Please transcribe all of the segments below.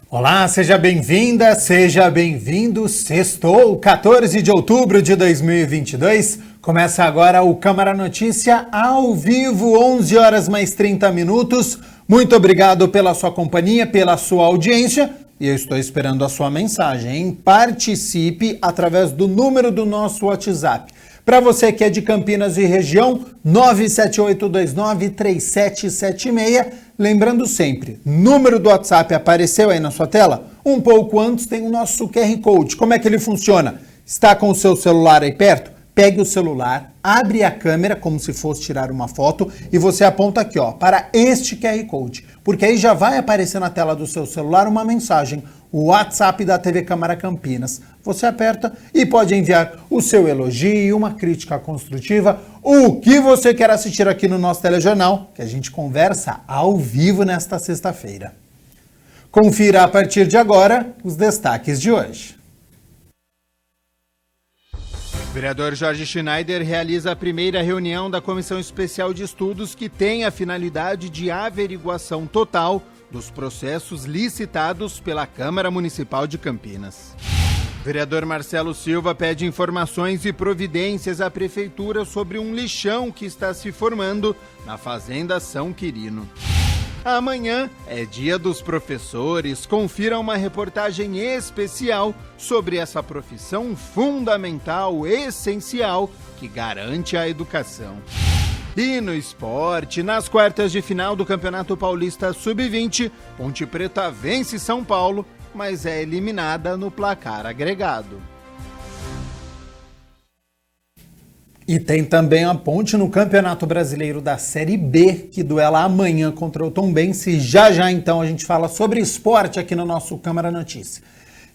Olá, seja bem-vinda, seja bem-vindo. Sextou, 14 de outubro de 2022. Começa agora o Câmara Notícia ao vivo, 11 horas mais 30 minutos. Muito obrigado pela sua companhia, pela sua audiência. E eu estou esperando a sua mensagem, hein? Participe através do número do nosso WhatsApp. Para você que é de Campinas e região, 978293776. Lembrando sempre, número do WhatsApp apareceu aí na sua tela? Um pouco antes tem o nosso QR Code. Como é que ele funciona? Está com o seu celular aí perto? Pegue o celular, abre a câmera como se fosse tirar uma foto e você aponta aqui, ó, para este QR Code. Porque aí já vai aparecer na tela do seu celular uma mensagem, o WhatsApp da TV Câmara Campinas. Você aperta e pode enviar o seu elogio, uma crítica construtiva, o que você quer assistir aqui no nosso telejornal, que a gente conversa ao vivo nesta sexta-feira. Confira a partir de agora os destaques de hoje. O vereador Jorge Schneider realiza a primeira reunião da Comissão Especial de Estudos que tem a finalidade de averiguação total dos processos licitados pela Câmara Municipal de Campinas. O vereador Marcelo Silva pede informações e providências à Prefeitura sobre um lixão que está se formando na Fazenda São Quirino. Amanhã é Dia dos Professores. Confira uma reportagem especial sobre essa profissão fundamental, essencial, que garante a educação. E no esporte, nas quartas de final do Campeonato Paulista Sub-20, Ponte Preta vence São Paulo, mas é eliminada no placar agregado. E tem também a Ponte no Campeonato Brasileiro da Série B, que duela amanhã contra o Tombense. Já então a gente fala sobre esporte aqui no nosso Câmara Notícia.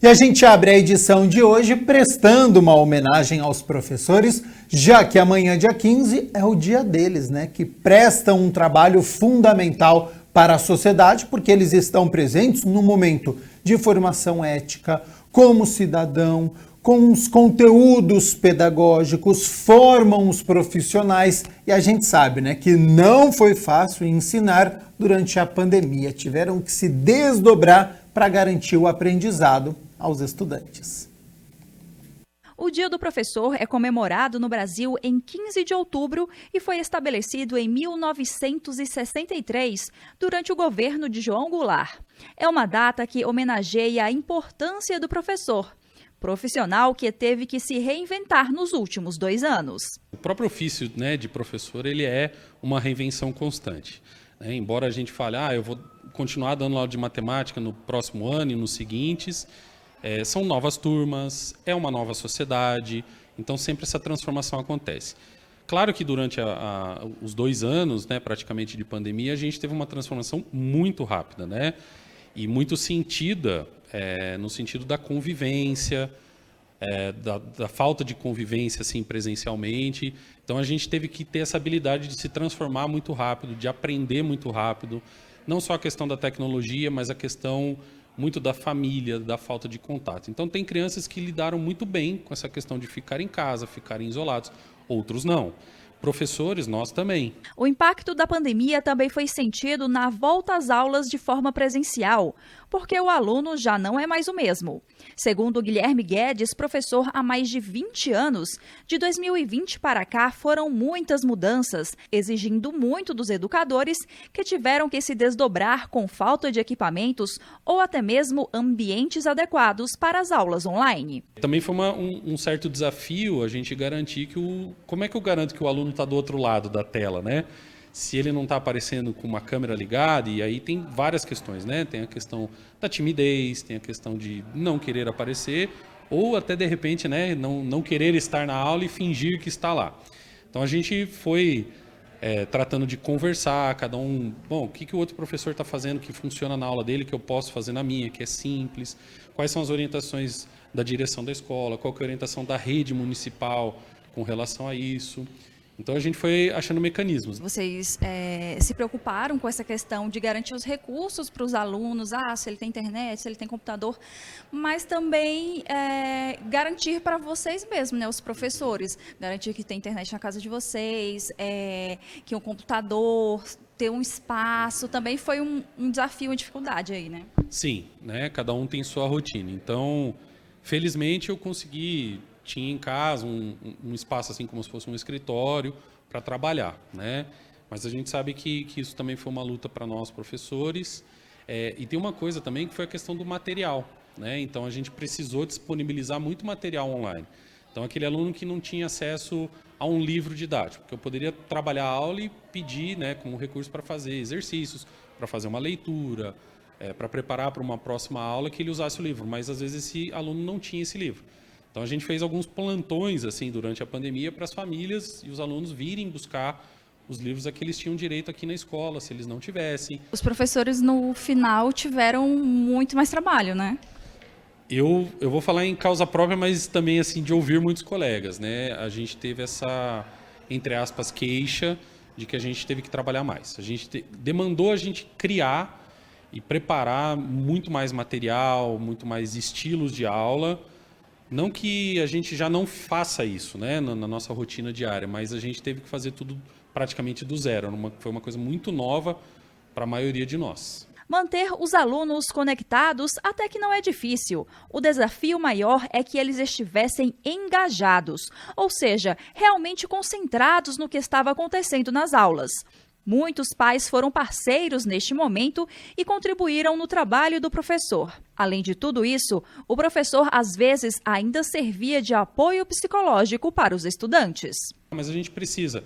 E a gente abre a edição de hoje prestando uma homenagem aos professores, já que amanhã, dia 15, é o dia deles, né? Que prestam um trabalho fundamental para a sociedade, porque eles estão presentes no momento de formação ética, como cidadão, com os conteúdos pedagógicos, formam os profissionais e a gente sabe, né, que não foi fácil ensinar durante a pandemia. Tiveram que se desdobrar para garantir o aprendizado aos estudantes. O Dia do Professor é comemorado no Brasil em 15 de outubro e foi estabelecido em 1963, durante o governo de João Goulart. É uma data que homenageia a importância do professor, profissional que teve que se reinventar nos últimos 2 anos. O próprio ofício, né, de professor, ele é uma reinvenção constante. Embora a gente fale, eu vou continuar dando aula de matemática no próximo ano e nos seguintes, são novas turmas, é uma nova sociedade, então sempre essa transformação acontece. Claro que durante os 2 anos, né, praticamente de pandemia, a gente teve uma transformação muito rápida, né, e muito sentida, no sentido da convivência, da falta de convivência assim, presencialmente. Então a gente teve que ter essa habilidade de se transformar muito rápido, de aprender muito rápido, não só a questão da tecnologia, mas a questão muito da família, da falta de contato. Então tem crianças que lidaram muito bem com essa questão de ficar em casa, ficarem isolados, outros não. Professores, nós também. O impacto da pandemia também foi sentido na volta às aulas de forma presencial, porque o aluno já não é mais o mesmo. Segundo Guilherme Guedes, professor há mais de 20 anos, de 2020 para cá foram muitas mudanças, exigindo muito dos educadores que tiveram que se desdobrar com falta de equipamentos ou até mesmo ambientes adequados para as aulas online. Também foi um certo desafio a gente garantir como é que eu garanto que o aluno está do outro lado da tela, né? Se ele não está aparecendo com uma câmera ligada, e aí tem várias questões, né? Tem a questão da timidez, tem a questão de não querer aparecer, ou até de repente, né, não querer estar na aula e fingir que está lá. Então a gente foi tratando de conversar, cada um, o que o outro professor está fazendo que funciona na aula dele, que eu posso fazer na minha, que é simples, quais são as orientações da direção da escola, qual que é a orientação da rede municipal com relação a isso. Então a gente foi achando mecanismos. Vocês se preocuparam com essa questão de garantir os recursos para os alunos, se ele tem internet, se ele tem computador, mas também garantir para vocês mesmos, né, os professores, garantir que tem internet na casa de vocês, que o computador ter um espaço, também foi um desafio, uma dificuldade aí, né? Sim, né? Cada um tem sua rotina. Então, felizmente eu consegui, tinha em casa um espaço assim como se fosse um escritório para trabalhar, né? Mas a gente sabe que isso também foi uma luta para nós, professores. E tem uma coisa também que foi a questão do material, né? Então, a gente precisou disponibilizar muito material online. Então, aquele aluno que não tinha acesso a um livro didático, porque eu poderia trabalhar a aula e pedir, né, como recurso para fazer exercícios, para fazer uma leitura, para preparar para uma próxima aula que ele usasse o livro, mas às vezes esse aluno não tinha esse livro. Então, a gente fez alguns plantões assim durante a pandemia para as famílias e os alunos virem buscar os livros a que eles tinham direito aqui na escola, se eles não tivessem. Os professores, no final, tiveram muito mais trabalho, né? Eu vou falar em causa própria, mas também assim de ouvir muitos colegas, né? A gente teve essa, entre aspas, queixa de que a gente teve que trabalhar mais. A gente demandou a gente criar e preparar muito mais material, muito mais estilos de aula. Não que a gente já não faça isso, né, na nossa rotina diária, mas a gente teve que fazer tudo praticamente do zero. Foi uma coisa muito nova para a maioria de nós. Manter os alunos conectados até que não é difícil. O desafio maior é que eles estivessem engajados, ou seja, realmente concentrados no que estava acontecendo nas aulas. Muitos pais foram parceiros neste momento e contribuíram no trabalho do professor. Além de tudo isso, o professor às vezes ainda servia de apoio psicológico para os estudantes. Mas a gente precisa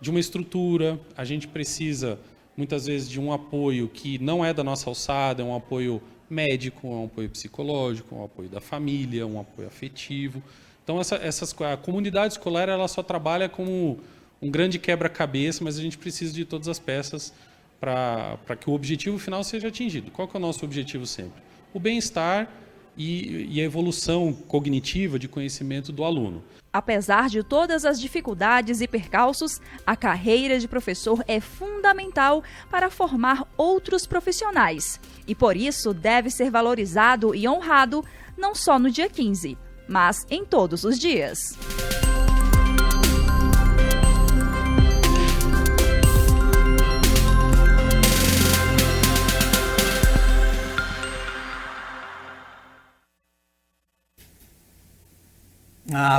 de uma estrutura, a gente precisa muitas vezes de um apoio que não é da nossa alçada, é um apoio médico, é um apoio psicológico, é um apoio da família, um apoio afetivo. Então, a comunidade escolar ela só trabalha como um grande quebra-cabeça, mas a gente precisa de todas as peças para que o objetivo final seja atingido. Qual que é o nosso objetivo sempre? O bem-estar e a evolução cognitiva de conhecimento do aluno. Apesar de todas as dificuldades e percalços, a carreira de professor é fundamental para formar outros profissionais e, por isso, deve ser valorizado e honrado não só no dia 15, mas em todos os dias.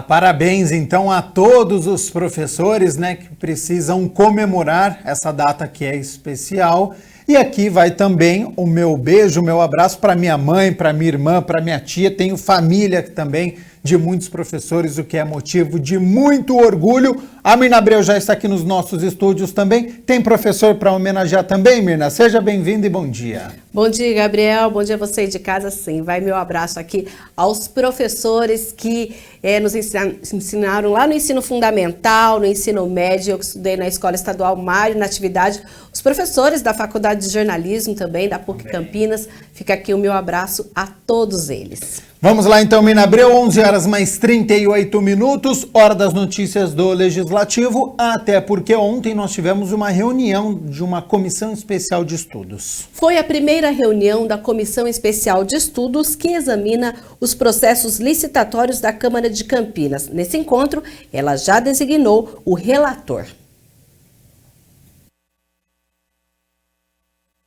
Parabéns, então, a todos os professores, né, que precisam comemorar essa data que é especial. E aqui vai também o meu beijo, o meu abraço para minha mãe, para minha irmã, para minha tia. Tenho família também de muitos professores, o que é motivo de muito orgulho. A Mirna Abreu já está aqui nos nossos estúdios também. Tem professor para homenagear também, Mirna? Seja bem-vinda e bom dia. Bom dia, Gabriel. Bom dia a você de casa, sim. Vai meu abraço aqui aos professores que nos ensinaram lá no ensino fundamental, no ensino médio. Eu estudei na Escola Estadual Mário, na atividade. Os professores da Faculdade de Jornalismo também, da PUC Campinas. Fica aqui o meu abraço a todos eles. Vamos lá então, Mirna Abreu, 11 horas mais 38 minutos, hora das notícias do Legislativo, até porque ontem nós tivemos uma reunião de uma comissão especial de estudos. Foi a primeira reunião da Comissão Especial de Estudos que examina os processos licitatórios da Câmara de Campinas. Nesse encontro, ela já designou o relator.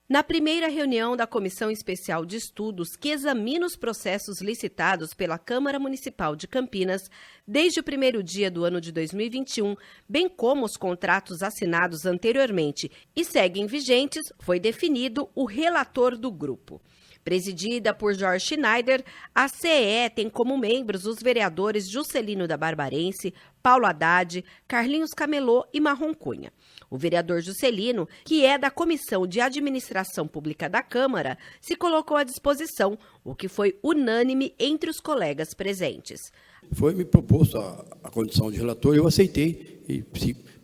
Na primeira reunião da Comissão Especial de Estudos, que examina os processos licitados pela Câmara Municipal de Campinas desde o primeiro dia do ano de 2021, bem como os contratos assinados anteriormente e seguem vigentes, foi definido o relator do grupo. Presidida por Jorge Schneider, a CE tem como membros os vereadores Juscelino da Barbarense, Paulo Haddad, Carlinhos Camelô e Marrom Cunha. O vereador Juscelino, que é da Comissão de Administração Pública da Câmara, se colocou à disposição, o que foi unânime entre os colegas presentes. Foi me proposto a condição de relator, eu aceitei,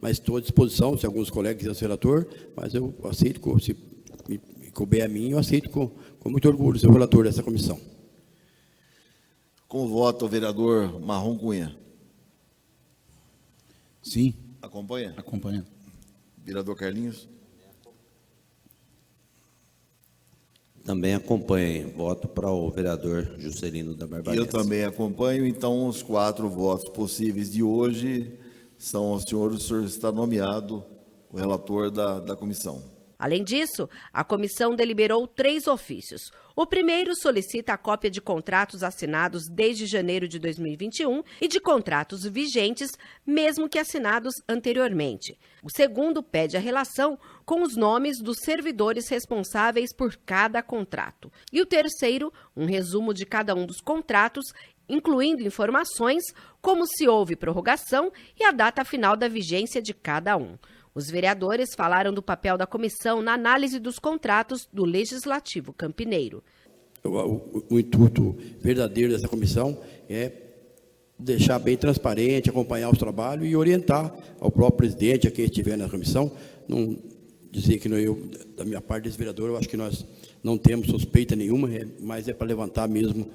mas estou à disposição, se alguns colegas quiserem ser relator, mas eu aceito, se me couber a mim, eu aceito com muito orgulho ser o relator dessa comissão. Com voto o vereador Marrom Cunha. Sim. Acompanha? Acompanha. Vereador Carlinhos? Também acompanho. Voto para o vereador Juscelino da Barbarense. Eu também acompanho. Então, os 4 votos possíveis de hoje são o senhor está nomeado o relator da comissão. Além disso, a comissão deliberou 3 ofícios. O primeiro solicita a cópia de contratos assinados desde janeiro de 2021 e de contratos vigentes, mesmo que assinados anteriormente. O segundo pede a relação com os nomes dos servidores responsáveis por cada contrato. E o terceiro, um resumo de cada um dos contratos, incluindo informações como se houve prorrogação e a data final da vigência de cada um. Os vereadores falaram do papel da comissão na análise dos contratos do Legislativo campineiro. O intuito verdadeiro dessa comissão é deixar bem transparente, acompanhar os trabalhos e orientar ao próprio presidente, a quem estiver na comissão. Não dizer que eu, da minha parte desse vereador, eu acho que nós não temos suspeita nenhuma, mas é para levantar mesmo,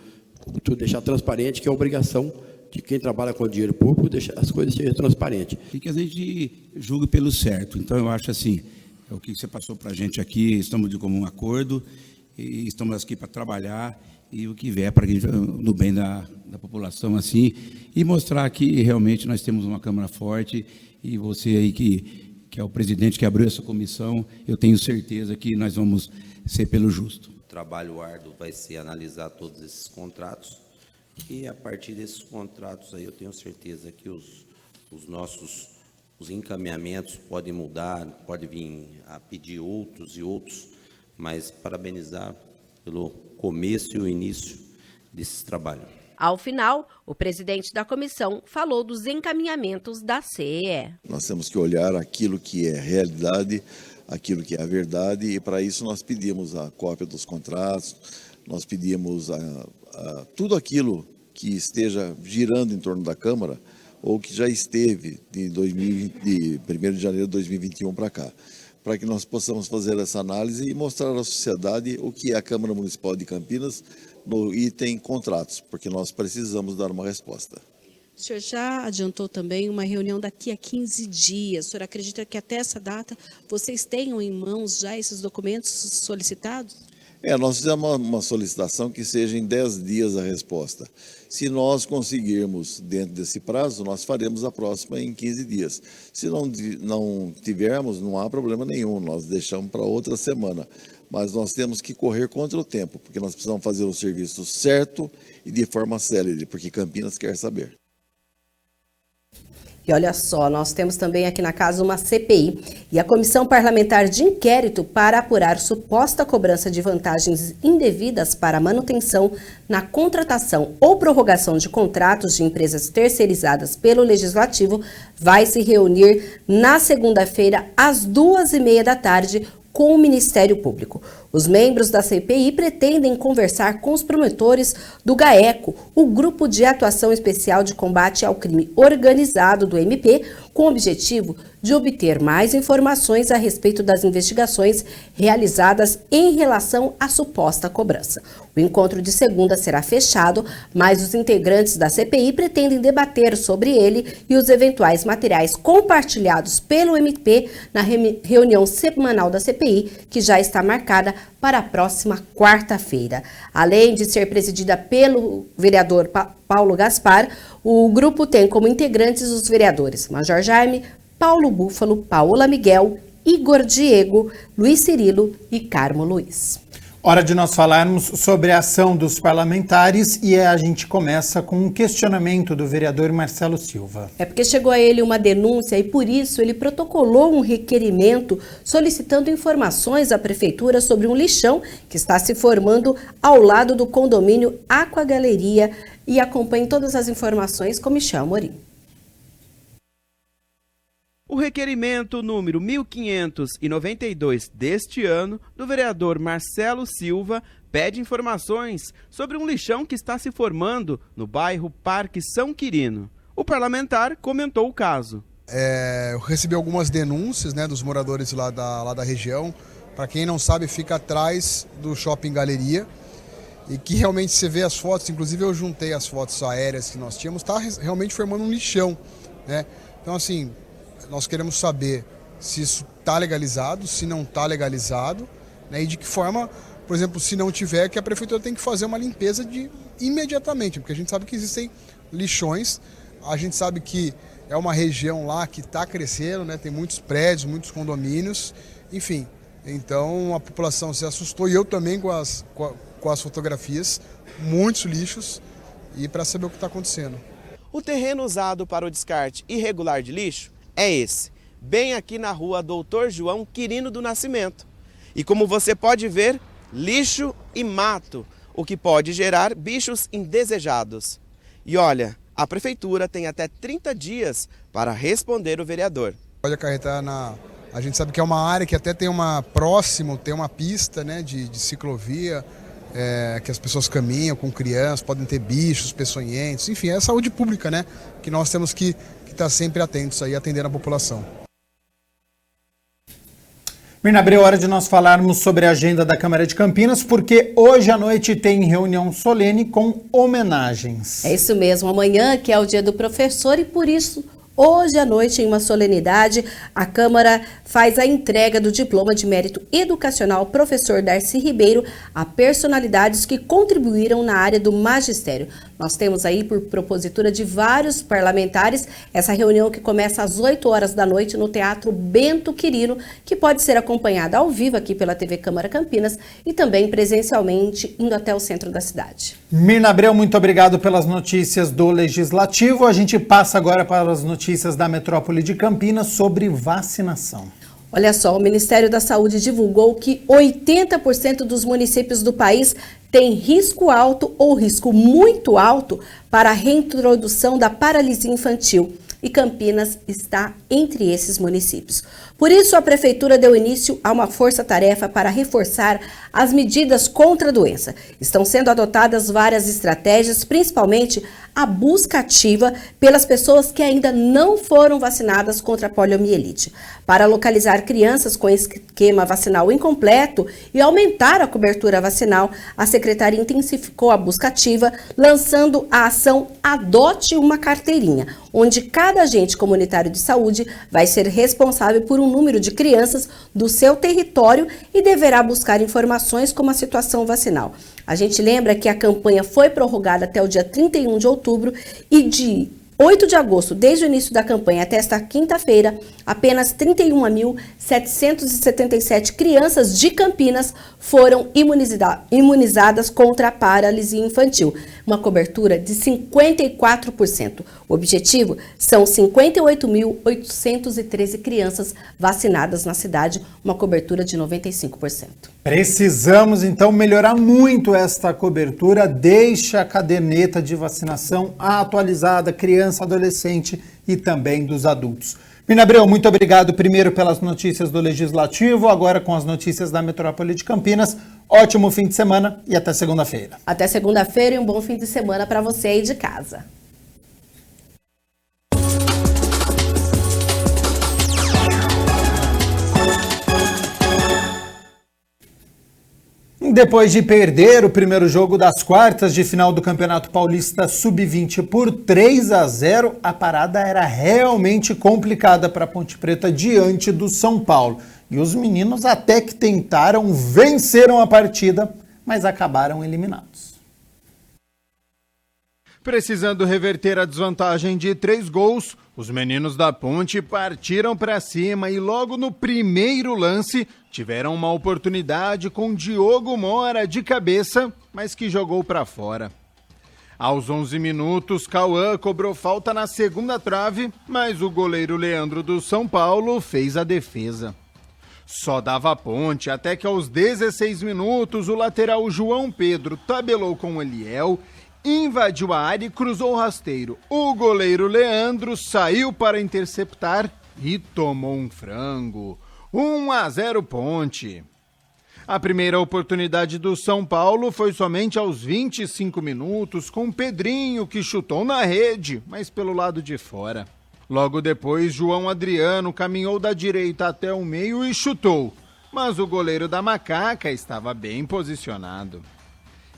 tudo, deixar transparente, que é a obrigação de quem trabalha com o dinheiro público, deixar as coisas sejam transparentes. E que a gente julgue pelo certo. Então, eu acho assim, é o que você passou para a gente aqui, estamos de comum acordo, e estamos aqui para trabalhar, e o que vier para no bem da população, assim, e mostrar que realmente nós temos uma Câmara forte, e você aí que é o presidente que abriu essa comissão, eu tenho certeza que nós vamos ser pelo justo. O trabalho árduo vai ser analisar todos esses contratos, e a partir desses contratos aí eu tenho certeza que os encaminhamentos podem mudar, pode vir a pedir outros e outros, mas parabenizar pelo começo e o início desse trabalho. Ao final, o presidente da comissão falou dos encaminhamentos da CEE. Nós temos que olhar aquilo que é realidade, aquilo que é a verdade, e para isso nós pedimos a cópia dos contratos, nós pedimos tudo aquilo que esteja girando em torno da Câmara ou que já esteve de 1º de janeiro de 2021 para cá, para que nós possamos fazer essa análise e mostrar à sociedade o que é a Câmara Municipal de Campinas no item contratos, porque nós precisamos dar uma resposta. O senhor já adiantou também uma reunião daqui a 15 dias. O senhor acredita que até essa data vocês tenham em mãos já esses documentos solicitados? Nós fizemos uma solicitação que seja em 10 dias a resposta. Se nós conseguirmos dentro desse prazo, nós faremos a próxima em 15 dias. Se não tivermos, não há problema nenhum, nós deixamos para outra semana. Mas nós temos que correr contra o tempo, porque nós precisamos fazer o serviço certo e de forma célere, porque Campinas quer saber. E olha só, nós temos também aqui na casa uma CPI e a Comissão Parlamentar de Inquérito para apurar suposta cobrança de vantagens indevidas para manutenção na contratação ou prorrogação de contratos de empresas terceirizadas pelo Legislativo vai se reunir na segunda-feira às 14h30 da tarde com o Ministério Público. Os membros da CPI pretendem conversar com os promotores do GAECO, o Grupo de Atuação Especial de Combate ao Crime Organizado do MP, com o objetivo de obter mais informações a respeito das investigações realizadas em relação à suposta cobrança. O encontro de segunda será fechado, mas os integrantes da CPI pretendem debater sobre ele e os eventuais materiais compartilhados pelo MP na reunião semanal da CPI, que já está marcada para a próxima quarta-feira. Além de ser presidida pelo vereador Paulo Gaspar, o grupo tem como integrantes os vereadores Major Jaime, Paulo Búfalo, Paola Miguel, Igor Diego, Luiz Cirilo e Carmo Luiz. Hora de nós falarmos sobre a ação dos parlamentares e a gente começa com um questionamento do vereador Marcelo Silva. É porque chegou a ele uma denúncia e por isso ele protocolou um requerimento solicitando informações à prefeitura sobre um lixão que está se formando ao lado do condomínio Aqua Galeria e acompanhe todas as informações com Michel Amorim. O requerimento número 1592 deste ano, do vereador Marcelo Silva, pede informações sobre um lixão que está se formando no bairro Parque São Quirino. O parlamentar comentou o caso. Eu recebi algumas denúncias, dos moradores lá da região. Para quem não sabe, fica atrás do Shopping Galeria. E que realmente você vê as fotos, inclusive eu juntei as fotos aéreas que nós tínhamos, está realmente formando um lixão, Então, assim, nós queremos saber se isso está legalizado, se não está legalizado, e de que forma, por exemplo, se não tiver, que a prefeitura tem que fazer uma limpeza imediatamente, porque a gente sabe que existem lixões, a gente sabe que é uma região lá que está crescendo, tem muitos prédios, muitos condomínios, enfim, Então a população se assustou e eu também com as fotografias, muitos lixos, e para saber o que está acontecendo. O terreno usado para o descarte irregular de lixo é esse, bem aqui na rua Doutor João Quirino do Nascimento. E como você pode ver, lixo e mato, o que pode gerar bichos indesejados. E olha, a prefeitura tem até 30 dias para responder o vereador. Pode acarretar a gente sabe que é uma área que até tem uma pista, né, de ciclovia, que as pessoas caminham com crianças, podem ter bichos peçonhentos, enfim, é a saúde pública, né, que nós temos que estar sempre atentos aí, atendendo a população. Mirna Abreu, hora de nós falarmos sobre a agenda da Câmara de Campinas, porque hoje à noite tem reunião solene com homenagens. É isso mesmo, amanhã que é o dia do professor e por isso hoje à noite, em uma solenidade, a Câmara faz a entrega do diploma de mérito educacional professor Darcy Ribeiro a personalidades que contribuíram na área do magistério. Nós temos aí, por propositura de vários parlamentares, essa reunião que começa às 8 horas da noite no Teatro Bento Quirino, que pode ser acompanhada ao vivo aqui pela TV Câmara Campinas e também presencialmente indo até o centro da cidade. Mirna Abreu, muito obrigado pelas notícias do Legislativo. A gente passa agora para as notícias da metrópole de Campinas sobre vacinação. Olha só, o Ministério da Saúde divulgou que 80% dos municípios do país têm risco alto ou risco muito alto para a reintrodução da paralisia infantil. E Campinas está entre esses municípios. Por isso, a Prefeitura deu início a uma força-tarefa para reforçar as medidas contra a doença. Estão sendo adotadas várias estratégias, principalmente a busca ativa pelas pessoas que ainda não foram vacinadas contra a poliomielite. Para localizar crianças com esquema vacinal incompleto e aumentar a cobertura vacinal, a Secretaria intensificou a busca ativa, lançando a ação Adote uma Carteirinha, onde cada agente comunitário de saúde vai ser responsável por um número de crianças do seu território e deverá buscar informações como a situação vacinal. A gente lembra que a campanha foi prorrogada até o dia 31 de outubro e de 8 de agosto, desde o início da campanha até esta quinta-feira, apenas 31.777 crianças de Campinas foram imunizadas contra a paralisia infantil, uma cobertura de 54%. O objetivo são 58.813 crianças vacinadas na cidade, uma cobertura de 95%. Precisamos, então, melhorar muito esta cobertura. Deixe a caderneta de vacinação atualizada, criança, adolescente e também dos adultos. Mirna Abreu, muito obrigado primeiro pelas notícias do Legislativo, agora com as notícias da metrópole de Campinas. Ótimo fim de semana e até segunda-feira. Até segunda-feira e um bom fim de semana para você aí de casa. Depois de perder o primeiro jogo das quartas de final do Campeonato Paulista Sub-20 por 3-0, a parada era realmente complicada para a Ponte Preta diante do São Paulo. E os meninos até que tentaram, venceram a partida, mas acabaram eliminados. Precisando reverter a desvantagem de 3 gols, os meninos da Ponte partiram para cima e logo no primeiro lance tiveram uma oportunidade com Diogo Mora de cabeça, mas que jogou para fora. Aos 11 minutos, Cauã cobrou falta na segunda trave, mas o goleiro Leandro do São Paulo fez a defesa. Só dava Ponte até que aos 16 minutos o lateral João Pedro tabelou com Eliel, invadiu a área e cruzou o rasteiro. O goleiro Leandro saiu para interceptar e tomou um frango. 1-0 Ponte. A primeira oportunidade do São Paulo foi somente aos 25 minutos com Pedrinho, que chutou na rede, mas pelo lado de fora. Logo depois, João Adriano caminhou da direita até o meio e chutou, mas o goleiro da Macaca estava bem posicionado.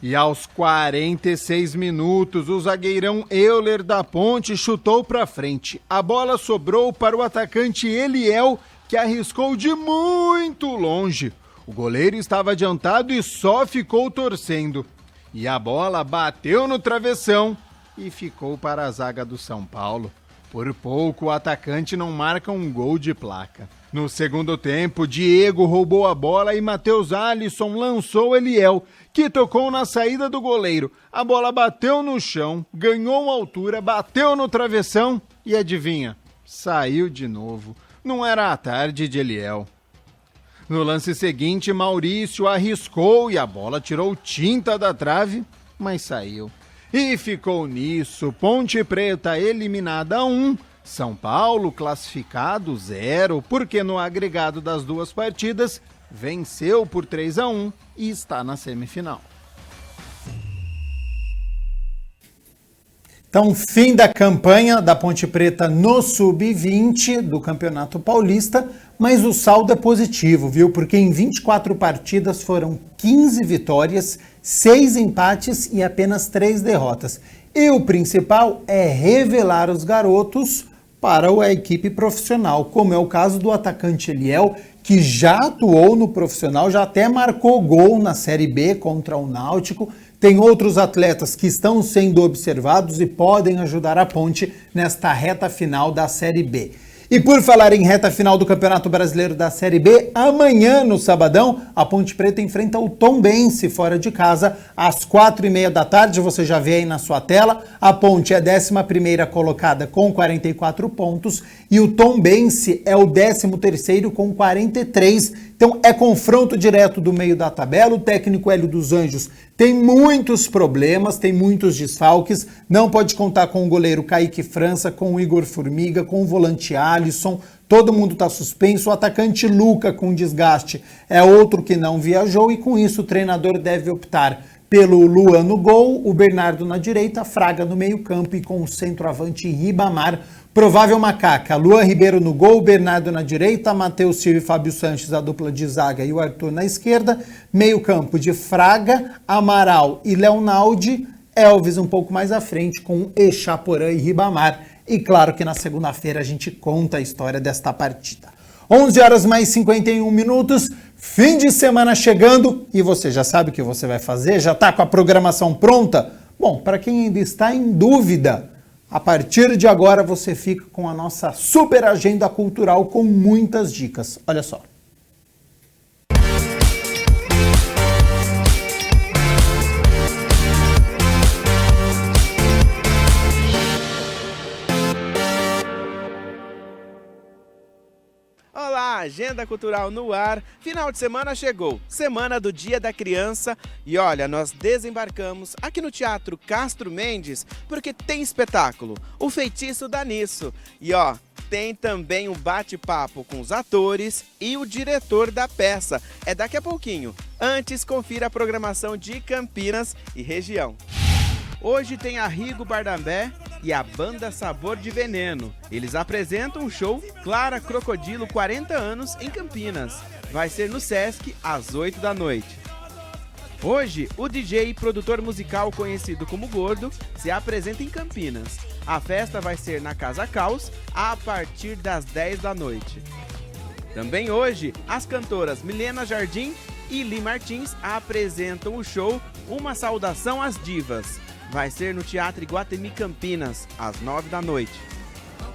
E aos 46 minutos, o zagueirão Euler da Ponte chutou para frente. A bola sobrou para o atacante Eliel, que arriscou de muito longe. O goleiro estava adiantado e só ficou torcendo. E a bola bateu no travessão e ficou para a zaga do São Paulo. Por pouco, o atacante não marca um gol de placa. No segundo tempo, Diego roubou a bola e Matheus Alisson lançou Eliel, que tocou na saída do goleiro. A bola bateu no chão, ganhou altura, bateu no travessão e adivinha? Saiu de novo. Não era a tarde de Eliel. No lance seguinte, Maurício arriscou e a bola tirou tinta da trave, mas saiu. E ficou nisso, Ponte Preta eliminada 1, São Paulo classificado 0, porque no agregado das duas partidas venceu por 3-1 e está na semifinal. Então, fim da campanha da Ponte Preta no Sub-20 do Campeonato Paulista, mas o saldo é positivo, viu? Porque em 24 partidas foram 15 vitórias, 6 empates e apenas 3 derrotas. E o principal é revelar os garotos para a equipe profissional, como é o caso do atacante Eliel, que já atuou no profissional, já até marcou gol na Série B contra o Náutico. Tem outros atletas que estão sendo observados e podem ajudar a Ponte nesta reta final da Série B. E por falar em reta final do Campeonato Brasileiro da Série B, amanhã no sabadão, a Ponte Preta enfrenta o Tombense fora de casa às 4h30 da tarde. Você já vê aí na sua tela, a Ponte é a 11ª colocada com 44 pontos e o Tombense é o 13º com 43. Então é confronto direto do meio da tabela. O técnico Hélio dos Anjos tem muitos problemas, tem muitos desfalques, não pode contar com o goleiro Kaique França, com o Igor Formiga, com o volante Alisson, todo mundo está suspenso. O atacante Luca, com desgaste, é outro que não viajou e com isso o treinador deve optar pelo Luan no gol, o Bernardo na direita, Fraga no meio campo e com o centroavante Ribamar. Provável macaca, Luan Ribeiro no gol, Bernardo na direita, Matheus Silva e Fábio Sanches, a dupla de zaga, e o Arthur na esquerda. Meio campo de Fraga, Amaral e Leonaldi, Elvis um pouco mais à frente com Echaporã e Ribamar. E claro que na segunda-feira a gente conta a história desta partida. 11h mais 51, fim de semana chegando e você já sabe o que você vai fazer? Já está com a programação pronta? Bom, para quem ainda está em dúvida, a partir de agora você fica com a nossa super agenda cultural com muitas dicas. Olha só. Olá, agenda cultural no ar. Final de semana chegou, semana do Dia da Criança. E olha, nós desembarcamos aqui no Teatro Castro Mendes porque tem espetáculo, O Feitiço Dá Nisso. E ó, tem também um bate-papo com os atores e o diretor da peça. É daqui a pouquinho. Antes, confira a programação de Campinas e região. Hoje tem a Rigo Bardambé e a banda Sabor de Veneno. Eles apresentam o show Clara Crocodilo 40 anos em Campinas. Vai ser no Sesc às 8 da noite. Hoje, o DJ e produtor musical conhecido como Gordo se apresenta em Campinas. A festa vai ser na Casa Caos a partir das 10 da noite. Também hoje, as cantoras Milena Jardim e Li Martins apresentam o show Uma Saudação às Divas. Vai ser no Teatro Iguatemi Campinas, às 9 da noite.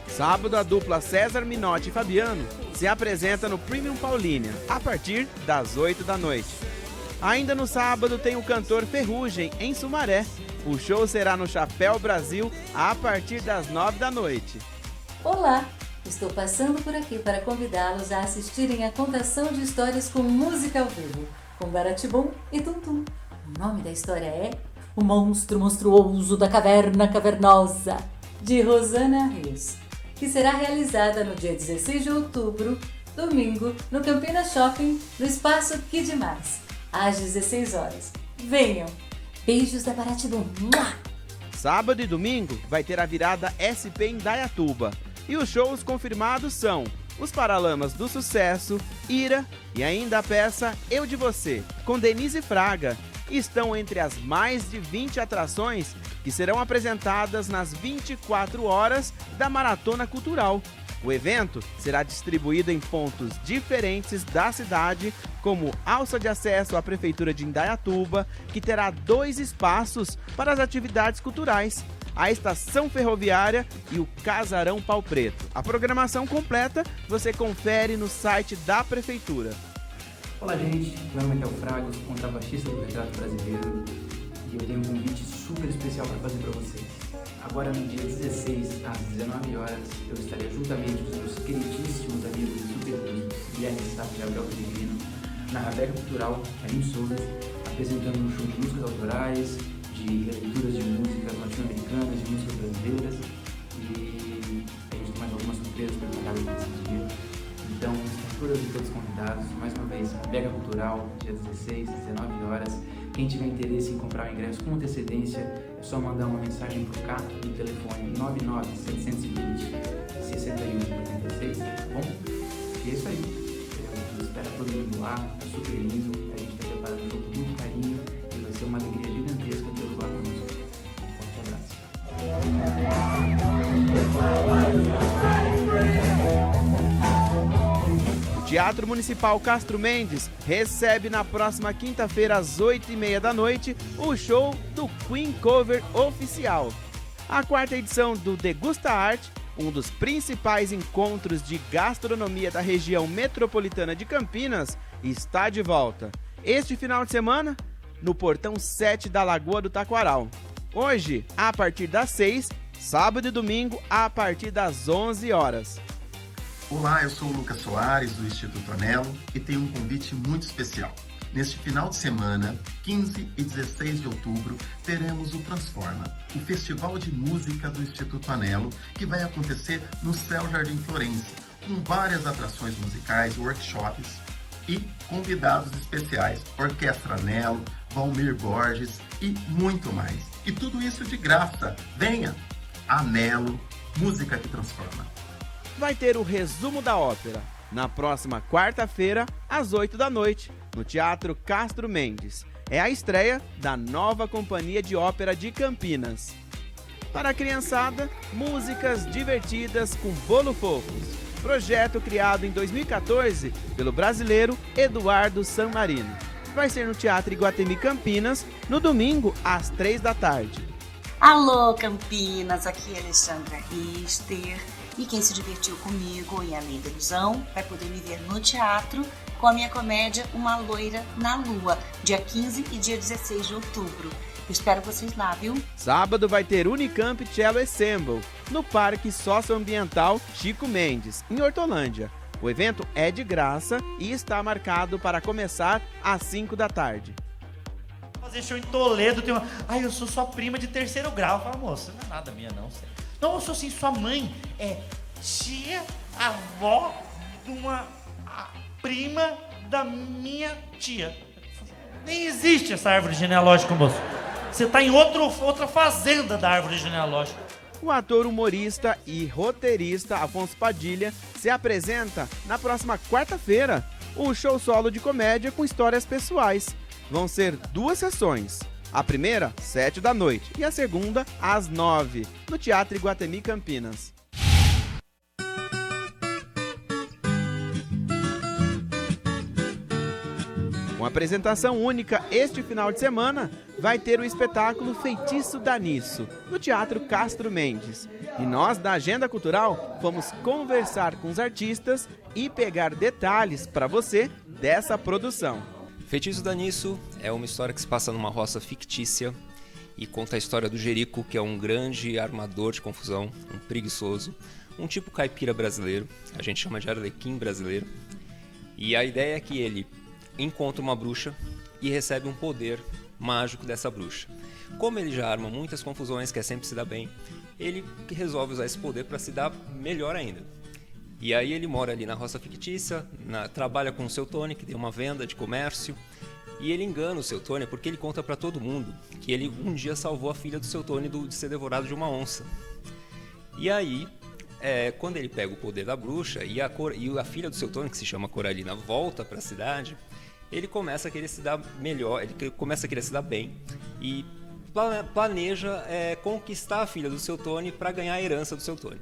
Sábado, a dupla César Minotti e Fabiano se apresenta no Premium Paulínia, a partir das 8 da noite. Ainda no sábado tem o cantor Ferrugem, em Sumaré. O show será no Chapéu Brasil, a partir das 9 da noite. Olá! Estou passando por aqui para convidá-los a assistirem a contação de histórias com música ao vivo, com Baratibum e Tuntum. O nome da história é O Monstro Monstruoso da Caverna Cavernosa, de Rosana Rios, que será realizada no dia 16 de outubro, domingo, no Campinas Shopping, no Espaço Kid Mais, às 16 horas. Venham! Beijos da Baratibum! Sábado e domingo vai ter a virada SP em Dayatuba. E os shows confirmados são Os Paralamas do Sucesso, Ira e ainda a peça Eu de Você, com Denise Fraga. Estão entre as mais de 20 atrações que serão apresentadas nas 24 horas da Maratona Cultural. O evento será distribuído em pontos diferentes da cidade, como alça de acesso à Prefeitura de Indaiatuba, que terá 2 espaços para as atividades culturais. a Estação Ferroviária e o Casarão Pau Preto. A programação completa você confere no site da Prefeitura. Olá, gente. Meu nome é Théo Fragos, contrabaixista do Retrato Brasileiro, e eu tenho um convite super especial para fazer para vocês. Agora, no dia 16, às 19 horas, eu estarei juntamente com os meus queridíssimos amigos e super Guilherme Sato e Gabriel Pellegrino, na Rabeca Cultural, Carinho Souza, apresentando um show de músicas autorais, de releituras de músicas latino-americanas, de músicas brasileiras, e a gente tem mais algumas surpresas preparadas nesse dia. Então, estão todas e todos convidados, mais uma vez, Rabeca Cultural, dia 16, às 19 horas. Quem tiver interesse em comprar o ingresso com antecedência, é só mandar uma mensagem para o cá no telefone 99-720-6186, tá bom? E é isso aí. Eu espero todo mundo lá, tá super lindo. A gente está preparando um show com muito carinho e vai ser uma alegria gigantesca tê-los lá conosco. Um forte O Teatro Municipal Castro Mendes recebe na próxima quinta-feira, às 8h30 da noite, o show do Queen Cover Oficial. A 4ª edição do Degusta Arte, um dos principais encontros de gastronomia da região metropolitana de Campinas, está de volta. Este final de semana, no Portão 7 da Lagoa do Taquaral. Hoje, a partir das 6, sábado e domingo, a partir das 11 horas. Olá, eu sou o Lucas Soares, do Instituto Anelo, e tenho um convite muito especial. Neste final de semana, 15 e 16 de outubro, teremos o Transforma, o festival de música do Instituto Anelo, que vai acontecer no Céu Jardim Florense, com várias atrações musicais, workshops e convidados especiais, Orquestra Anelo, Valmir Borges e muito mais. E tudo isso de graça. Venha! Anelo, música que transforma. Vai ter o resumo da ópera na próxima quarta-feira, às 8 da noite, no Teatro Castro Mendes. É a estreia da nova Companhia de Ópera de Campinas. Para a criançada, músicas divertidas com bolo fofos. Projeto criado em 2014 pelo brasileiro Eduardo Sanmarino. Vai ser no Teatro Iguatemi Campinas, no domingo, às 3 da tarde. Alô, Campinas, aqui é Alexandra Richter. E quem se divertiu comigo em Além da Ilusão vai poder me ver no teatro com a minha comédia Uma Loira na Lua, dia 15 e dia 16 de outubro. Eu espero vocês lá, viu? Sábado vai ter Unicamp Cello Ensemble, no Parque Socioambiental Chico Mendes, em Hortolândia. O evento é de graça e está marcado para começar às 5 da tarde. Fazer show em Toledo, tem uma... Ai, eu sou sua prima de 3º grau. Fala, moça, não é nada minha, não. Não, eu sou assim, sua mãe é tia, avó de uma prima da minha tia. Nem existe essa árvore genealógica, moço. Você tá em outra fazenda da árvore genealógica. O ator, humorista e roteirista Afonso Padilha se apresenta na próxima quarta-feira. O show solo de comédia com histórias pessoais. Vão ser 2 sessões. A primeira, 7 da noite, e a segunda, às 9, no Teatro Iguatemi Campinas. Com apresentação única este final de semana, vai ter o espetáculo Feitiço Daniço, no Teatro Castro Mendes. E nós, da Agenda Cultural, vamos conversar com os artistas e pegar detalhes para você dessa produção. Feitiço Daniço é uma história que se passa numa roça fictícia e conta a história do Jerico, que é um grande armador de confusão, um preguiçoso, um tipo caipira brasileiro, a gente chama de arlequim brasileiro. E a ideia é que ele encontra uma bruxa e recebe um poder mágico dessa bruxa. Como ele já arma muitas confusões, quer sempre se dar bem, ele resolve usar esse poder para se dar melhor ainda. E aí ele mora ali na roça fictícia, trabalha com o seu Tony, que tem uma venda de comércio, e ele engana o seu Tony porque ele conta para todo mundo que ele um dia salvou a filha do seu Tony de ser devorado de uma onça. E aí, quando ele pega o poder da bruxa e a filha do seu Tony, que se chama Coralina, volta para a cidade, ele começa a querer se dar melhor, ele começa a querer se dar bem e planeja conquistar a filha do seu Tony para ganhar a herança do seu Tony.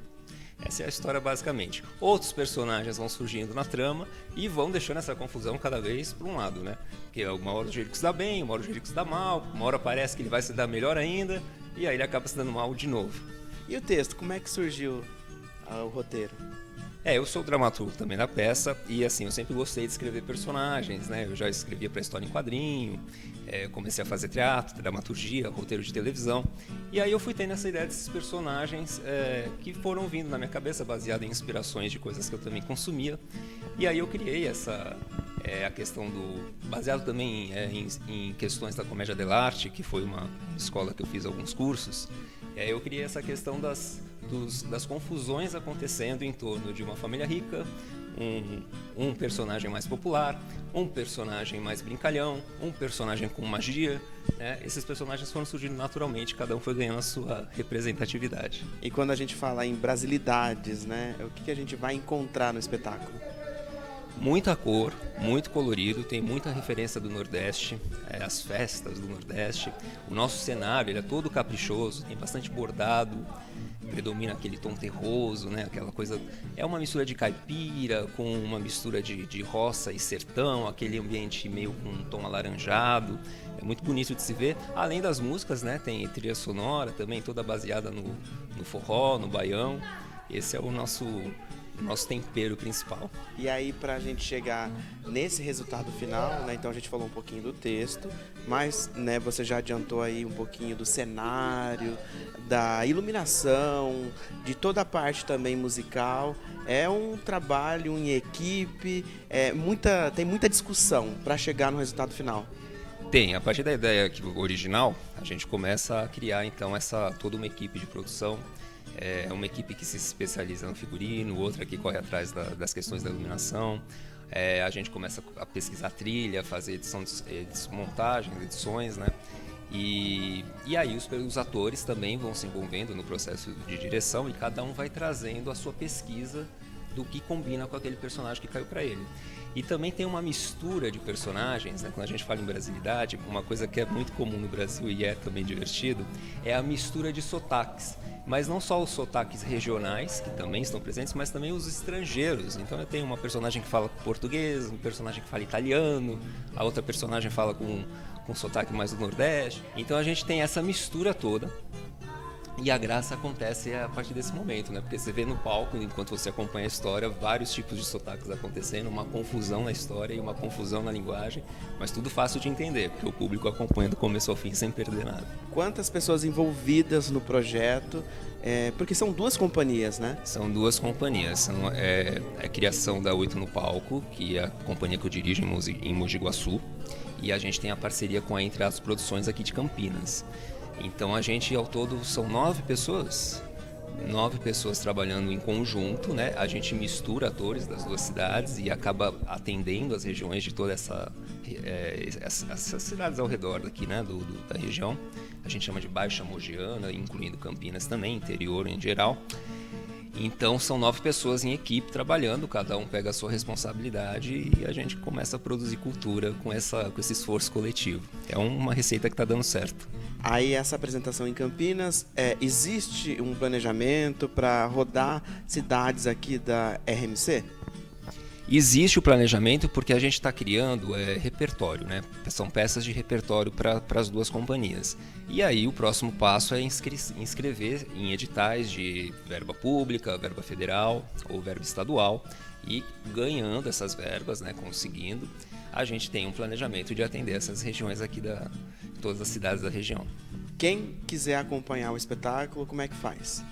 Essa é a história basicamente. Outros personagens vão surgindo na trama e vão deixando essa confusão cada vez para um lado, né? Porque uma hora o Jerico se dá bem, uma hora o Jerico se dá mal, uma hora parece que ele vai se dar melhor ainda. e aí ele acaba se dando mal de novo. E o texto, como é que surgiu o roteiro? Eu sou dramaturgo também da peça e assim, eu sempre gostei de escrever personagens, né? Eu já escrevia para história em quadrinho, comecei a fazer teatro, dramaturgia, roteiro de televisão. E aí eu fui tendo essa ideia desses personagens que foram vindo na minha cabeça, baseado em inspirações de coisas que eu também consumia. E aí eu criei a questão baseado também em questões da comédia dell'arte, que foi uma escola que eu fiz alguns cursos. Eu criei essa questão das confusões acontecendo em torno de uma família rica, um personagem mais popular, um personagem mais brincalhão, um personagem com magia, né? Esses personagens foram surgindo naturalmente, cada um foi ganhando a sua representatividade. E quando a gente fala em brasilidades, né, o que a gente vai encontrar no espetáculo? Muita cor, muito colorido, tem muita referência do Nordeste, as festas do Nordeste. O nosso cenário ele é todo caprichoso, tem bastante bordado, predomina aquele tom terroso, né? Aquela coisa. É uma mistura de caipira com uma mistura de roça e sertão, aquele ambiente meio com um tom alaranjado. É muito bonito de se ver. Além das músicas, né? Tem trilha sonora também, toda baseada no forró, no baião. Esse é o nosso tempero principal. E aí, pra gente chegar nesse resultado final, né, então a gente falou um pouquinho do texto, mas, né, você já adiantou aí um pouquinho do cenário, da iluminação, de toda a parte também musical. É um trabalho em equipe, tem muita discussão para chegar no resultado final. Tem, a partir da ideia original, a gente começa a criar então toda uma equipe de produção. É uma equipe que se especializa no figurino, outra que corre atrás das questões da iluminação. A gente começa a pesquisar trilha, fazer montagens, edições, né? E aí os atores também vão se envolvendo no processo de direção e cada um vai trazendo a sua pesquisa do que combina com aquele personagem que caiu para ele. E também tem uma mistura de personagens, né? Quando a gente fala em brasilidade, uma coisa que é muito comum no Brasil e é também divertido, é a mistura de sotaques. Mas não só os sotaques regionais, que também estão presentes, mas também os estrangeiros. Então eu tenho uma personagem que fala português, um personagem que fala italiano, a outra personagem fala com sotaque mais do Nordeste. Então a gente tem essa mistura toda. E a graça acontece a partir desse momento, né? Porque você vê no palco, enquanto você acompanha a história, vários tipos de sotaques acontecendo, uma confusão na história e uma confusão na linguagem, mas tudo fácil de entender, porque o público acompanha do começo ao fim sem perder nada. Quantas pessoas envolvidas no projeto? Porque são duas companhias, né? São duas companhias. É a criação da Oito no Palco, que é a companhia que eu dirijo em Mogi Guaçu, e a gente tem a parceria com a Entre Atos Produções aqui de Campinas. Então a gente, ao todo, são 9 pessoas trabalhando em conjunto, né? A gente mistura atores das duas cidades e acaba atendendo as regiões de toda essas cidades ao redor daqui, né? Da região. A gente chama de Baixa Mogiana, incluindo Campinas também, interior em geral. Então são 9 pessoas em equipe trabalhando, cada um pega a sua responsabilidade e a gente começa a produzir cultura com esse esforço coletivo. É uma receita que está dando certo. Aí essa apresentação em Campinas, existe um planejamento para rodar cidades aqui da RMC? Existe o planejamento porque a gente está criando repertório, né? São peças de repertório para as duas companhias. E aí o próximo passo é inscrever em editais de verba pública, verba federal ou verba estadual. E ganhando essas verbas, né, conseguindo, a gente tem um planejamento de atender essas regiões aqui todas as cidades da região. Quem quiser acompanhar o espetáculo, como é que faz?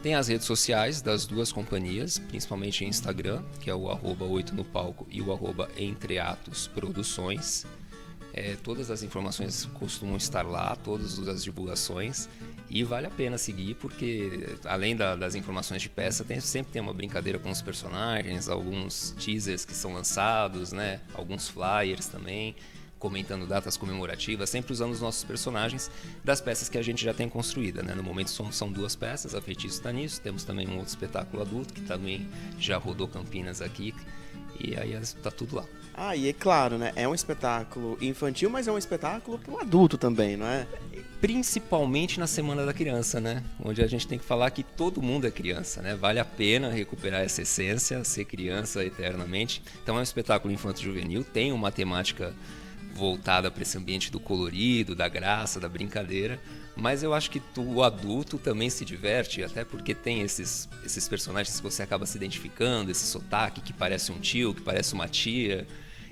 Tem as redes sociais das duas companhias, principalmente em Instagram, que é o @8 no palco e o @entreatosproduções. Todas as informações costumam estar lá, todas as divulgações, e vale a pena seguir porque além das informações de peça, sempre tem uma brincadeira com os personagens, alguns teasers que são lançados, né? Alguns flyers também, comentando datas comemorativas, sempre usando os nossos personagens das peças que a gente já tem construída, né? No momento são 2 peças, a Feitiço está nisso, temos também um outro espetáculo adulto que também já rodou Campinas aqui, e aí está tudo lá. E é claro, né? É um espetáculo infantil, mas é um espetáculo para o adulto também, não é? Principalmente na Semana da Criança, né? Onde a gente tem que falar que todo mundo é criança, né? Vale a pena recuperar essa essência, ser criança eternamente. Então é um espetáculo infanto-juvenil, tem uma temática voltada para esse ambiente do colorido, da graça, da brincadeira. Mas eu acho que o adulto também se diverte, até porque tem esses personagens que você acaba se identificando, esse sotaque que parece um tio, que parece uma tia.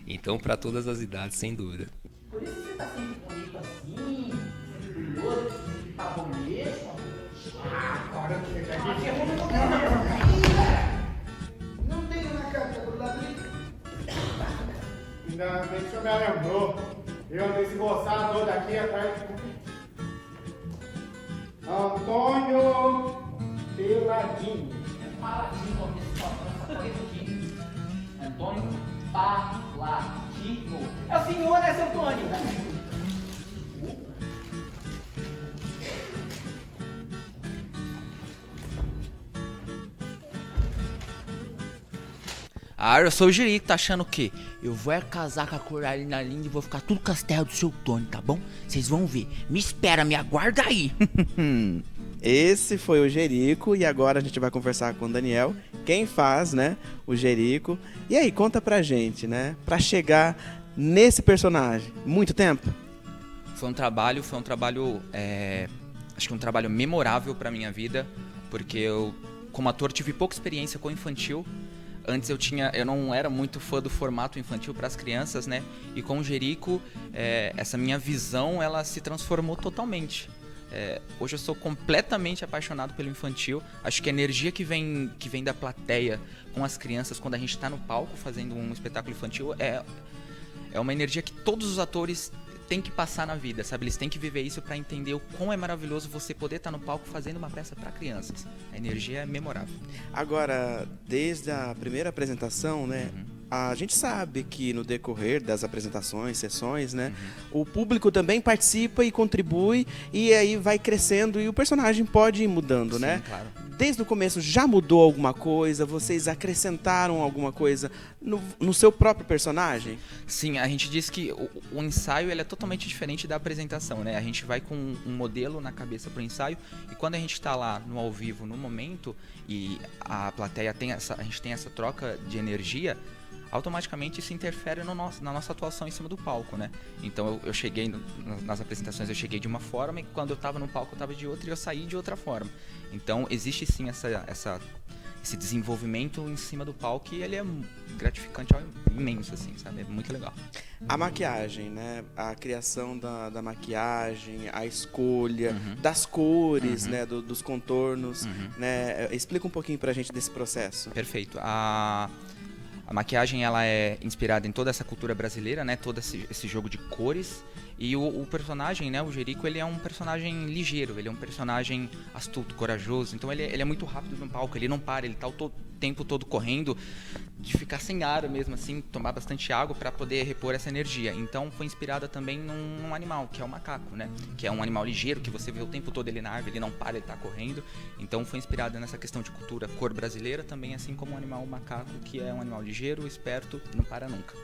Então, para todas as idades, sem dúvida. Por isso você tá sempre bonito assim, sempre curioso, sempre tá bom mesmo. Agora eu chego aqui. Não tenho na carta do ladrinho. Ainda bem que o senhor me lembrou. Eu andei esboçado todo aqui atrás de... Antônio Peladinho. É Paladino, Antônio Paladino. É o senhor, né, seu Antônio? Ah, eu sou o Jerico, tá achando o quê? Eu vou casar com a Coralina Linda e vou ficar tudo castelo do seu Tony, tá bom? Vocês vão ver. Me espera, me aguarda aí. Esse foi o Jerico e agora a gente vai conversar com o Daniel, quem faz, né, o Jerico. E aí, conta pra gente, né, pra chegar nesse personagem, muito tempo? Foi um trabalho, acho que um trabalho memorável pra minha vida, porque eu, como ator, tive pouca experiência com infantil. Antes eu não era muito fã do formato infantil para as crianças, né? E com o Jerico, essa minha visão, ela se transformou totalmente. Hoje eu sou completamente apaixonado pelo infantil. Acho que a energia que vem da plateia com as crianças quando a gente está no palco fazendo um espetáculo infantil é uma energia que todos os atores têm que passar na vida, sabe? Eles têm que viver isso para entender o quão é maravilhoso você poder estar no palco fazendo uma peça para crianças. A energia é memorável. Agora, desde a primeira apresentação, né? A gente sabe que no decorrer das apresentações, sessões, né, o público também participa e contribui e aí vai crescendo e o personagem pode ir mudando, Sim, né? Claro. Desde o começo já mudou alguma coisa? Vocês acrescentaram alguma coisa no seu próprio personagem? Sim, a gente diz que o ensaio ele é totalmente diferente da apresentação, né? A gente vai com um modelo na cabeça pro ensaio e quando a gente está lá no ao vivo, no momento, e a plateia a gente tem essa troca de energia, automaticamente isso interfere na nossa atuação em cima do palco, né? Então eu cheguei, nas apresentações eu cheguei de uma forma e quando eu estava no palco eu estava de outra e eu saí de outra forma. Então existe sim esse desenvolvimento em cima do palco e ele é gratificante, imenso, assim, sabe? É muito legal. A maquiagem, né? A criação da maquiagem, a escolha das cores, né? Dos contornos, né? Explica um pouquinho pra gente desse processo. Perfeito. A maquiagem ela é inspirada em toda essa cultura brasileira, né? Todo esse jogo de cores. E o personagem, né? O Jerico, ele é um personagem ligeiro, ele é um personagem astuto, corajoso. Então ele é muito rápido no palco, ele não para, ele tá o tempo todo correndo, de ficar sem ar mesmo assim, tomar bastante água para poder repor essa energia. Então foi inspirada também num animal, que é o macaco, né? Que é um animal ligeiro, que você vê o tempo todo ele na árvore, ele não para, ele tá correndo. Então foi inspirada nessa questão de cultura cor brasileira também, assim como o animal macaco, que é um animal ligeiro, esperto, não para nunca.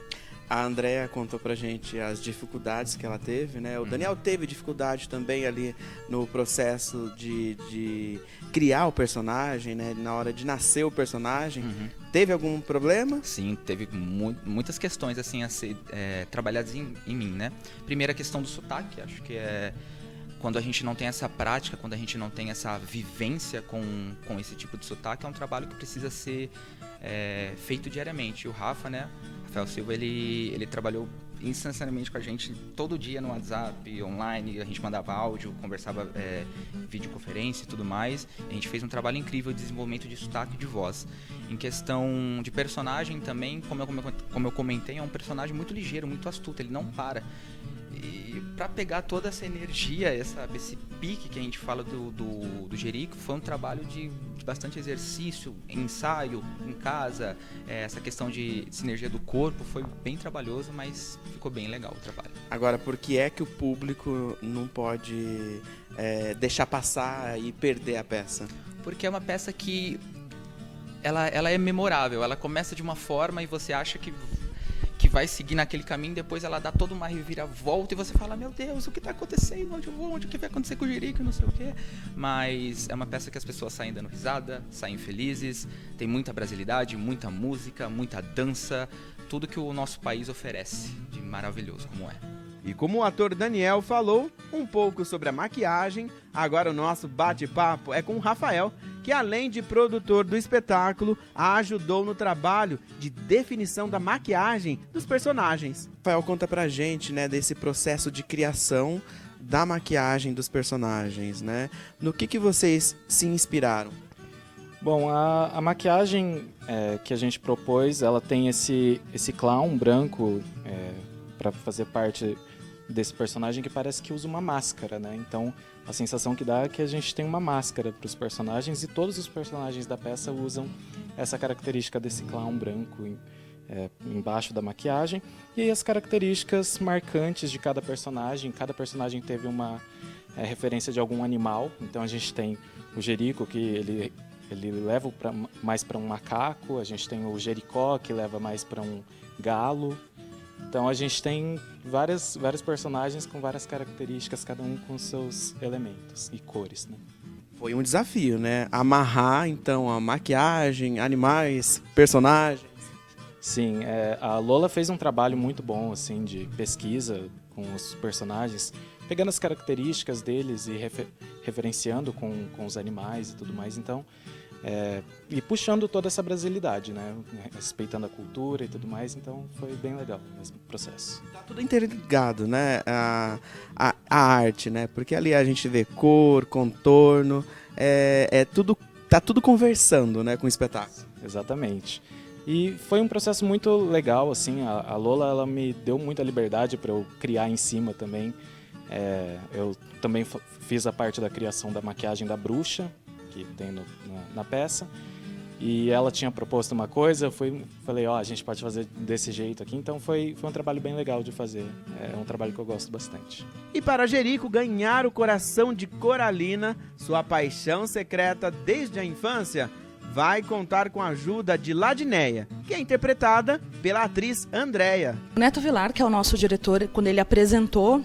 A Andrea contou pra gente as dificuldades que ela teve, né? O Daniel teve dificuldade também ali no processo de criar o personagem, né? Na hora de nascer o personagem. Teve algum problema? Sim, teve muitas questões assim a ser trabalhadas em mim, né? Primeira questão do sotaque, acho que quando a gente não tem essa prática, quando a gente não tem essa vivência com esse tipo de sotaque, é um trabalho que precisa ser feito diariamente. E o Rafa, né? Rafael Silva, ele trabalhou instantaneamente com a gente todo dia no WhatsApp, online, a gente mandava áudio, conversava videoconferência e tudo mais. A gente fez um trabalho incrível de desenvolvimento de sotaque e de voz. Em questão de personagem também, como eu comentei, é um personagem muito ligeiro, muito astuto, ele não para. E para pegar toda essa energia, esse pique que a gente fala do Jerico, foi um trabalho de bastante exercício, ensaio em casa, essa questão de sinergia do corpo, foi bem trabalhoso, mas ficou bem legal o trabalho. Agora, por que é que o público não pode deixar passar e perder a peça? Porque é uma peça que ela é memorável, ela começa de uma forma e você acha que vai seguir naquele caminho, depois ela dá toda uma reviravolta e você fala, meu Deus, o que está acontecendo? Onde eu vou? Onde que vai acontecer com o Jerico? Não sei o quê. Mas é uma peça que as pessoas saem dando risada, saem felizes, tem muita brasilidade, muita música, muita dança, tudo que o nosso país oferece de maravilhoso como é. E como o ator Daniel falou um pouco sobre a maquiagem, agora o nosso bate-papo é com o Rafael, que além de produtor do espetáculo, ajudou no trabalho de definição da maquiagem dos personagens. Rafael, conta pra gente, né, desse processo de criação da maquiagem dos personagens, né? No que vocês se inspiraram? Bom, a maquiagem que a gente propôs, ela tem esse clown branco para fazer parte desse personagem que parece que usa uma máscara, né? Então, a sensação que dá é que a gente tem uma máscara para os personagens e todos os personagens da peça usam essa característica desse clown branco embaixo da maquiagem. E aí as características marcantes de cada personagem teve uma referência de algum animal. Então, a gente tem o Jerico, que ele leva mais para um macaco, a gente tem o Jericó, que leva mais para um galo. Então a gente tem vários personagens com várias características, cada um com seus elementos e cores, né? Foi um desafio, né? Amarrar, então, a maquiagem, animais, personagens. Sim, a Lola fez um trabalho muito bom, assim, de pesquisa com os personagens, pegando as características deles e referenciando com os animais e tudo mais, então... e puxando toda essa brasilidade, né? Respeitando a cultura e tudo mais, então foi bem legal mesmo o processo. Tá tudo interligado, né? A arte, né? Porque ali a gente vê cor, contorno, tá tudo conversando, né, com o espetáculo. Exatamente. E foi um processo muito legal, assim, a Lola, ela me deu muita liberdade para eu criar em cima também. Eu também fiz a parte da criação da maquiagem da bruxa, que tem na peça, e ela tinha proposto uma coisa, eu falei, a gente pode fazer desse jeito aqui, então foi um trabalho bem legal de fazer, é um trabalho que eu gosto bastante. E para Jerico ganhar o coração de Coralina, sua paixão secreta desde a infância, vai contar com a ajuda de Ladineia, que é interpretada pela atriz Andréia. O Neto Vilar, que é o nosso diretor, quando ele apresentou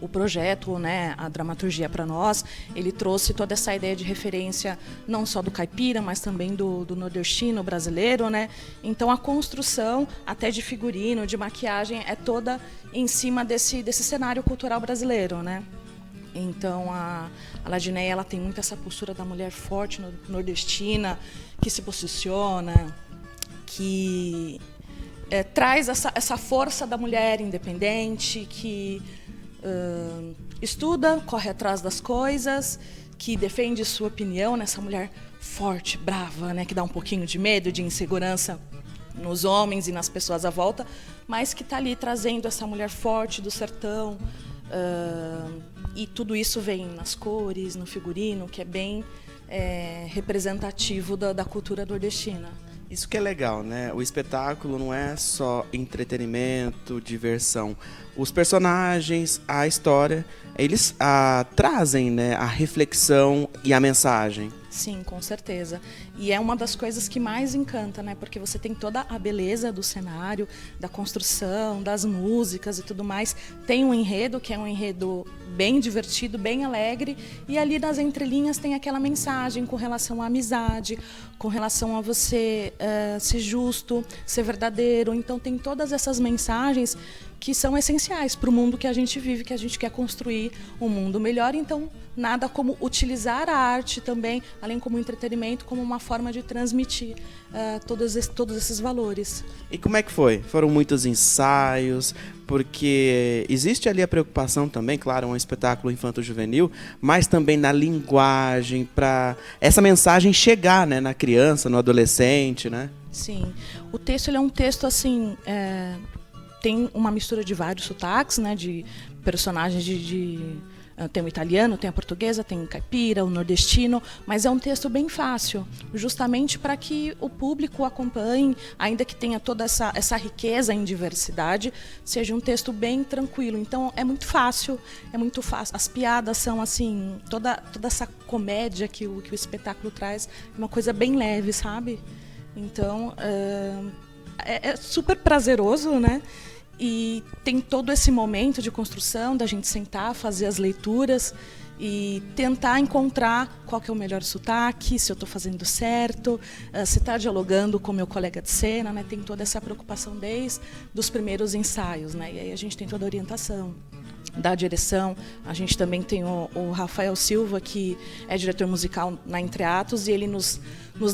o projeto, né, a dramaturgia para nós, ele trouxe toda essa ideia de referência não só do caipira, mas também do nordestino brasileiro, né? Então a construção até de figurino, de maquiagem é toda em cima desse cenário cultural brasileiro, né? Então a Ladineia, ela tem muito essa postura da mulher forte nordestina, que se posiciona, que traz essa força da mulher independente, que estuda, corre atrás das coisas, que defende sua opinião, nessa mulher forte, brava, né, que dá um pouquinho de medo, de insegurança nos homens e nas pessoas à volta, mas que está ali trazendo essa mulher forte do sertão, e tudo isso vem nas cores, no figurino, que é bem representativo da cultura nordestina. Isso que é legal, né? O espetáculo não é só entretenimento, diversão. Os personagens, a história, eles trazem, né, a reflexão e a mensagem. Sim, com certeza. E é uma das coisas que mais encanta, né? Porque você tem toda a beleza do cenário, da construção, das músicas e tudo mais. Tem um enredo, que é um enredo bem divertido, bem alegre. E ali nas entrelinhas tem aquela mensagem com relação à amizade, com relação a você ser justo, ser verdadeiro. Então tem todas essas mensagens que são essenciais para o mundo que a gente vive, que a gente quer construir um mundo melhor. Então, nada como utilizar a arte também, além como entretenimento, como uma forma de transmitir todos esses valores. E como é que foi? Foram muitos ensaios, porque existe ali a preocupação também, claro, é um espetáculo infanto-juvenil, mas também na linguagem, para essa mensagem chegar, né, na criança, no adolescente, né? Sim. O texto, ele é um texto, assim... tem uma mistura de vários sotaques, né, de personagens tem o italiano, tem a portuguesa, tem o caipira, o nordestino, mas é um texto bem fácil, justamente para que o público acompanhe, ainda que tenha toda essa riqueza em diversidade, seja um texto bem tranquilo. Então é muito fácil. As piadas são assim, toda essa comédia que o espetáculo traz, é uma coisa bem leve, sabe? Então é super prazeroso, né? E tem todo esse momento de construção, da gente sentar, fazer as leituras e tentar encontrar qual que é o melhor sotaque, se eu estou fazendo certo, se está dialogando com o meu colega de cena, né? Tem toda essa preocupação desde os primeiros ensaios, né? E aí a gente tem toda a orientação da direção. A gente também tem o Rafael Silva, que é diretor musical na Entreatos, e ele nos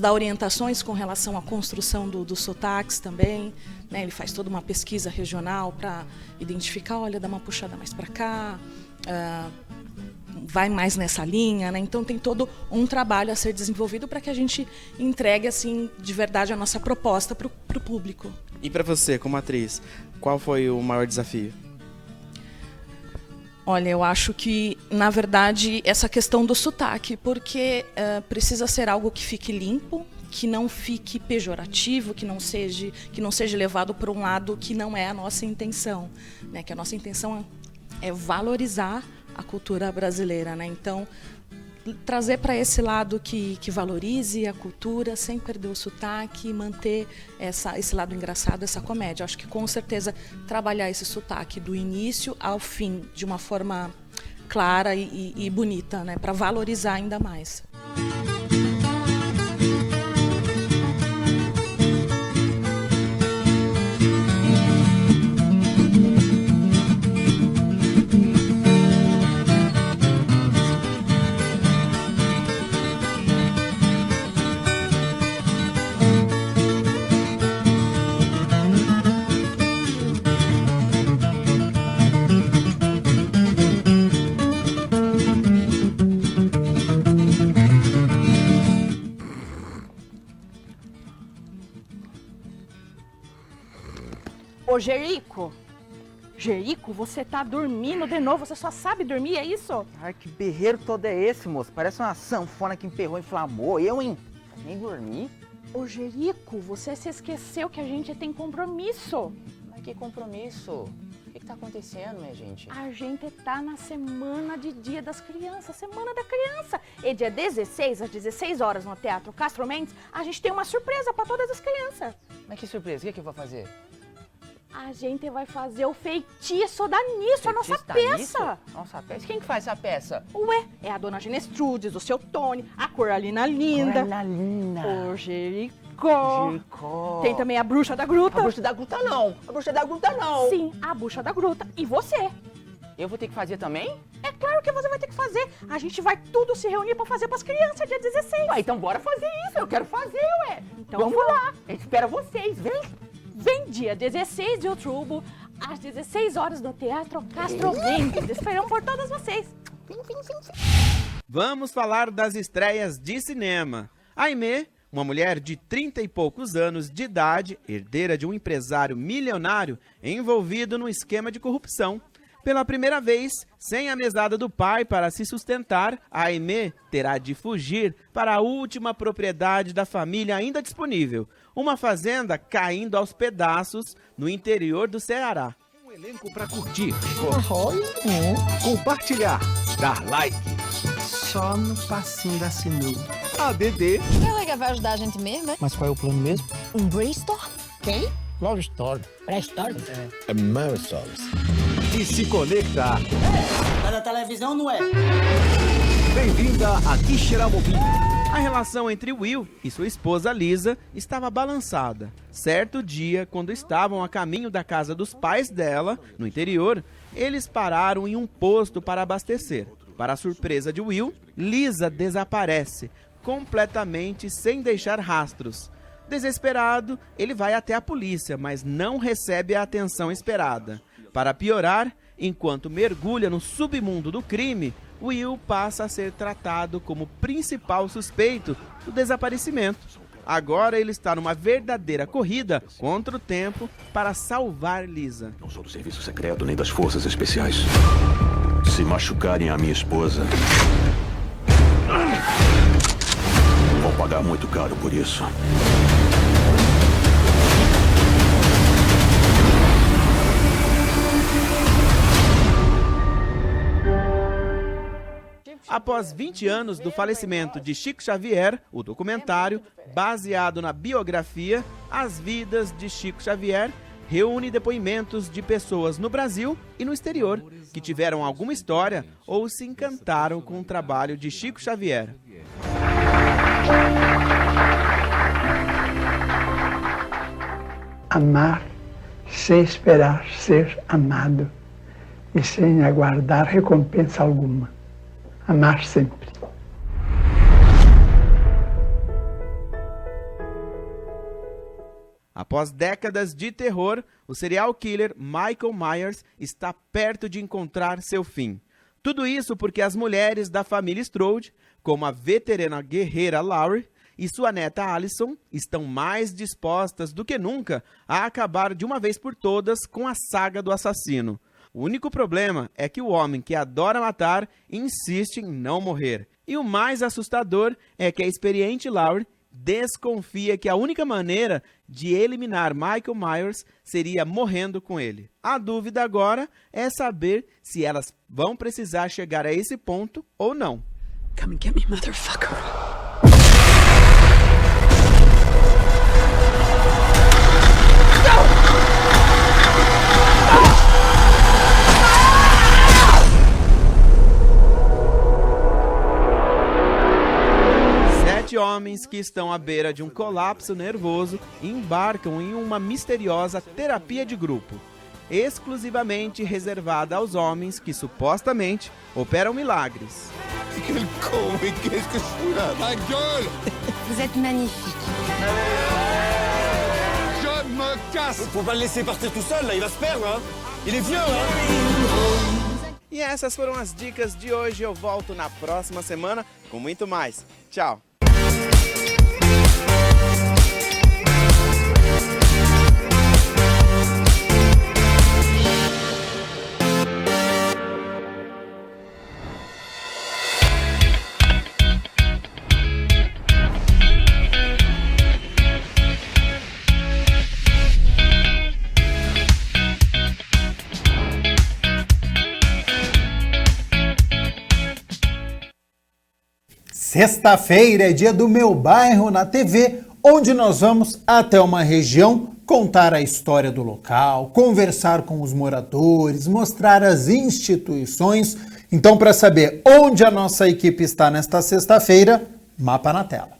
dá orientações com relação à construção dos sotaques também, né? Ele faz toda uma pesquisa regional para identificar, olha, dá uma puxada mais para cá, vai mais nessa linha, né? Então tem todo um trabalho a ser desenvolvido para que a gente entregue assim de verdade a nossa proposta para o público. E para você, como atriz, qual foi o maior desafio? Olha, eu acho que, na verdade, essa questão do sotaque, porque precisa ser algo que fique limpo, que não fique pejorativo, que não seja levado por um lado que não é a nossa intenção, né? Que a nossa intenção é valorizar a cultura brasileira, né? Então, trazer para esse lado que valorize a cultura, sem perder o sotaque, e manter esse lado engraçado, essa comédia. Acho que, com certeza, trabalhar esse sotaque do início ao fim, de uma forma clara e bonita, né? Para valorizar ainda mais. Ô, Jerico, você tá dormindo de novo, você só sabe dormir, é isso? Ai, que berreiro todo é esse, moço? Parece uma sanfona que emperrou e inflamou. Eu, hein? Nem dormi. Ô, Jerico, você se esqueceu que a gente tem compromisso. Mas que compromisso? O que tá acontecendo, minha gente? A gente tá na semana de Dia das Crianças, Semana da Criança. E dia 16, às 16 horas, no Teatro Castro Mendes, a gente tem uma surpresa pra todas as crianças. Mas que surpresa? O que eu vou fazer? A gente vai fazer o Feitiço da Nisso, a nossa peça. Nossa peça? Quem que faz essa peça? Ué, é a Dona Genestrudes, o seu Tony, a Coralina Linda. Coralina. O Jericó. Tem também a Bruxa da Gruta. A Bruxa da Gruta não. A Bruxa da Gruta não. Sim, a Bruxa da Gruta. E você? Eu vou ter que fazer também? É claro que você vai ter que fazer. A gente vai tudo se reunir pra fazer pras crianças dia 16. Ué, então bora fazer isso. Eu quero fazer, ué. Então vamos lá. A gente espera vocês, vem. Vem dia 16 de outubro, às 16 horas no Teatro Castro Mendes. Esperamos por todas vocês. Vamos falar das estreias de cinema. Aimee, uma mulher de 30 e poucos anos de idade, herdeira de um empresário milionário envolvido num esquema de corrupção. Pela primeira vez, sem a mesada do pai para se sustentar, Aimee terá de fugir para a última propriedade da família ainda disponível, uma fazenda caindo aos pedaços no interior do Ceará. Um elenco para curtir, compartilhar, dar like, só no passinho da sinuca. ADD. Ela que vai ajudar a gente mesmo, né? Mas qual é o plano mesmo? Um brainstorm. Quem? Love Story. Brainstorm? É Mary Stories. E se conectar. Tá na televisão, não é? Bem-vinda a Quixeramobim. A relação entre Will e sua esposa Lisa estava balançada. Certo dia, quando estavam a caminho da casa dos pais dela, no interior, eles pararam em um posto para abastecer. Para a surpresa de Will, Lisa desaparece, completamente sem deixar rastros. Desesperado, ele vai até a polícia, mas não recebe a atenção esperada. Para piorar, enquanto mergulha no submundo do crime, Will passa a ser tratado como principal suspeito do desaparecimento. Agora ele está numa verdadeira corrida contra o tempo para salvar Lisa. Não sou do serviço secreto nem das forças especiais. Se machucarem a minha esposa, vão pagar muito caro por isso. Após 20 anos do falecimento de Chico Xavier, o documentário, baseado na biografia As Vidas de Chico Xavier, reúne depoimentos de pessoas no Brasil e no exterior que tiveram alguma história ou se encantaram com o trabalho de Chico Xavier. Amar sem esperar ser amado e sem aguardar recompensa alguma. Amar sempre. Após décadas de terror, o serial killer Michael Myers está perto de encontrar seu fim. Tudo isso porque as mulheres da família Strode, como a veterana guerreira Laurie e sua neta Allison, estão mais dispostas do que nunca a acabar de uma vez por todas com a saga do assassino. O único problema é que o homem que adora matar insiste em não morrer. E o mais assustador é que a experiente Laurie desconfia que a única maneira de eliminar Michael Myers seria morrendo com ele. A dúvida agora é saber se elas vão precisar chegar a esse ponto ou não. Come and get me, motherfucker. 7 homens que estão à beira de um colapso nervoso embarcam em uma misteriosa terapia de grupo, exclusivamente reservada aos homens que supostamente operam milagres. Quel con, mais qu'est-ce que je fous là? Ma gueule! Vous êtes magnifique. Je me casse! Faut pas le laisser partir tout seul, là, il va se perdre, hein? Il est vieux, hein? E essas foram as dicas de hoje. Eu volto na próxima semana com muito mais. Tchau! Sexta-feira é dia do Meu Bairro na TV, onde nós vamos até uma região contar a história do local, conversar com os moradores, mostrar as instituições. Então, para saber onde a nossa equipe está nesta sexta-feira, mapa na tela.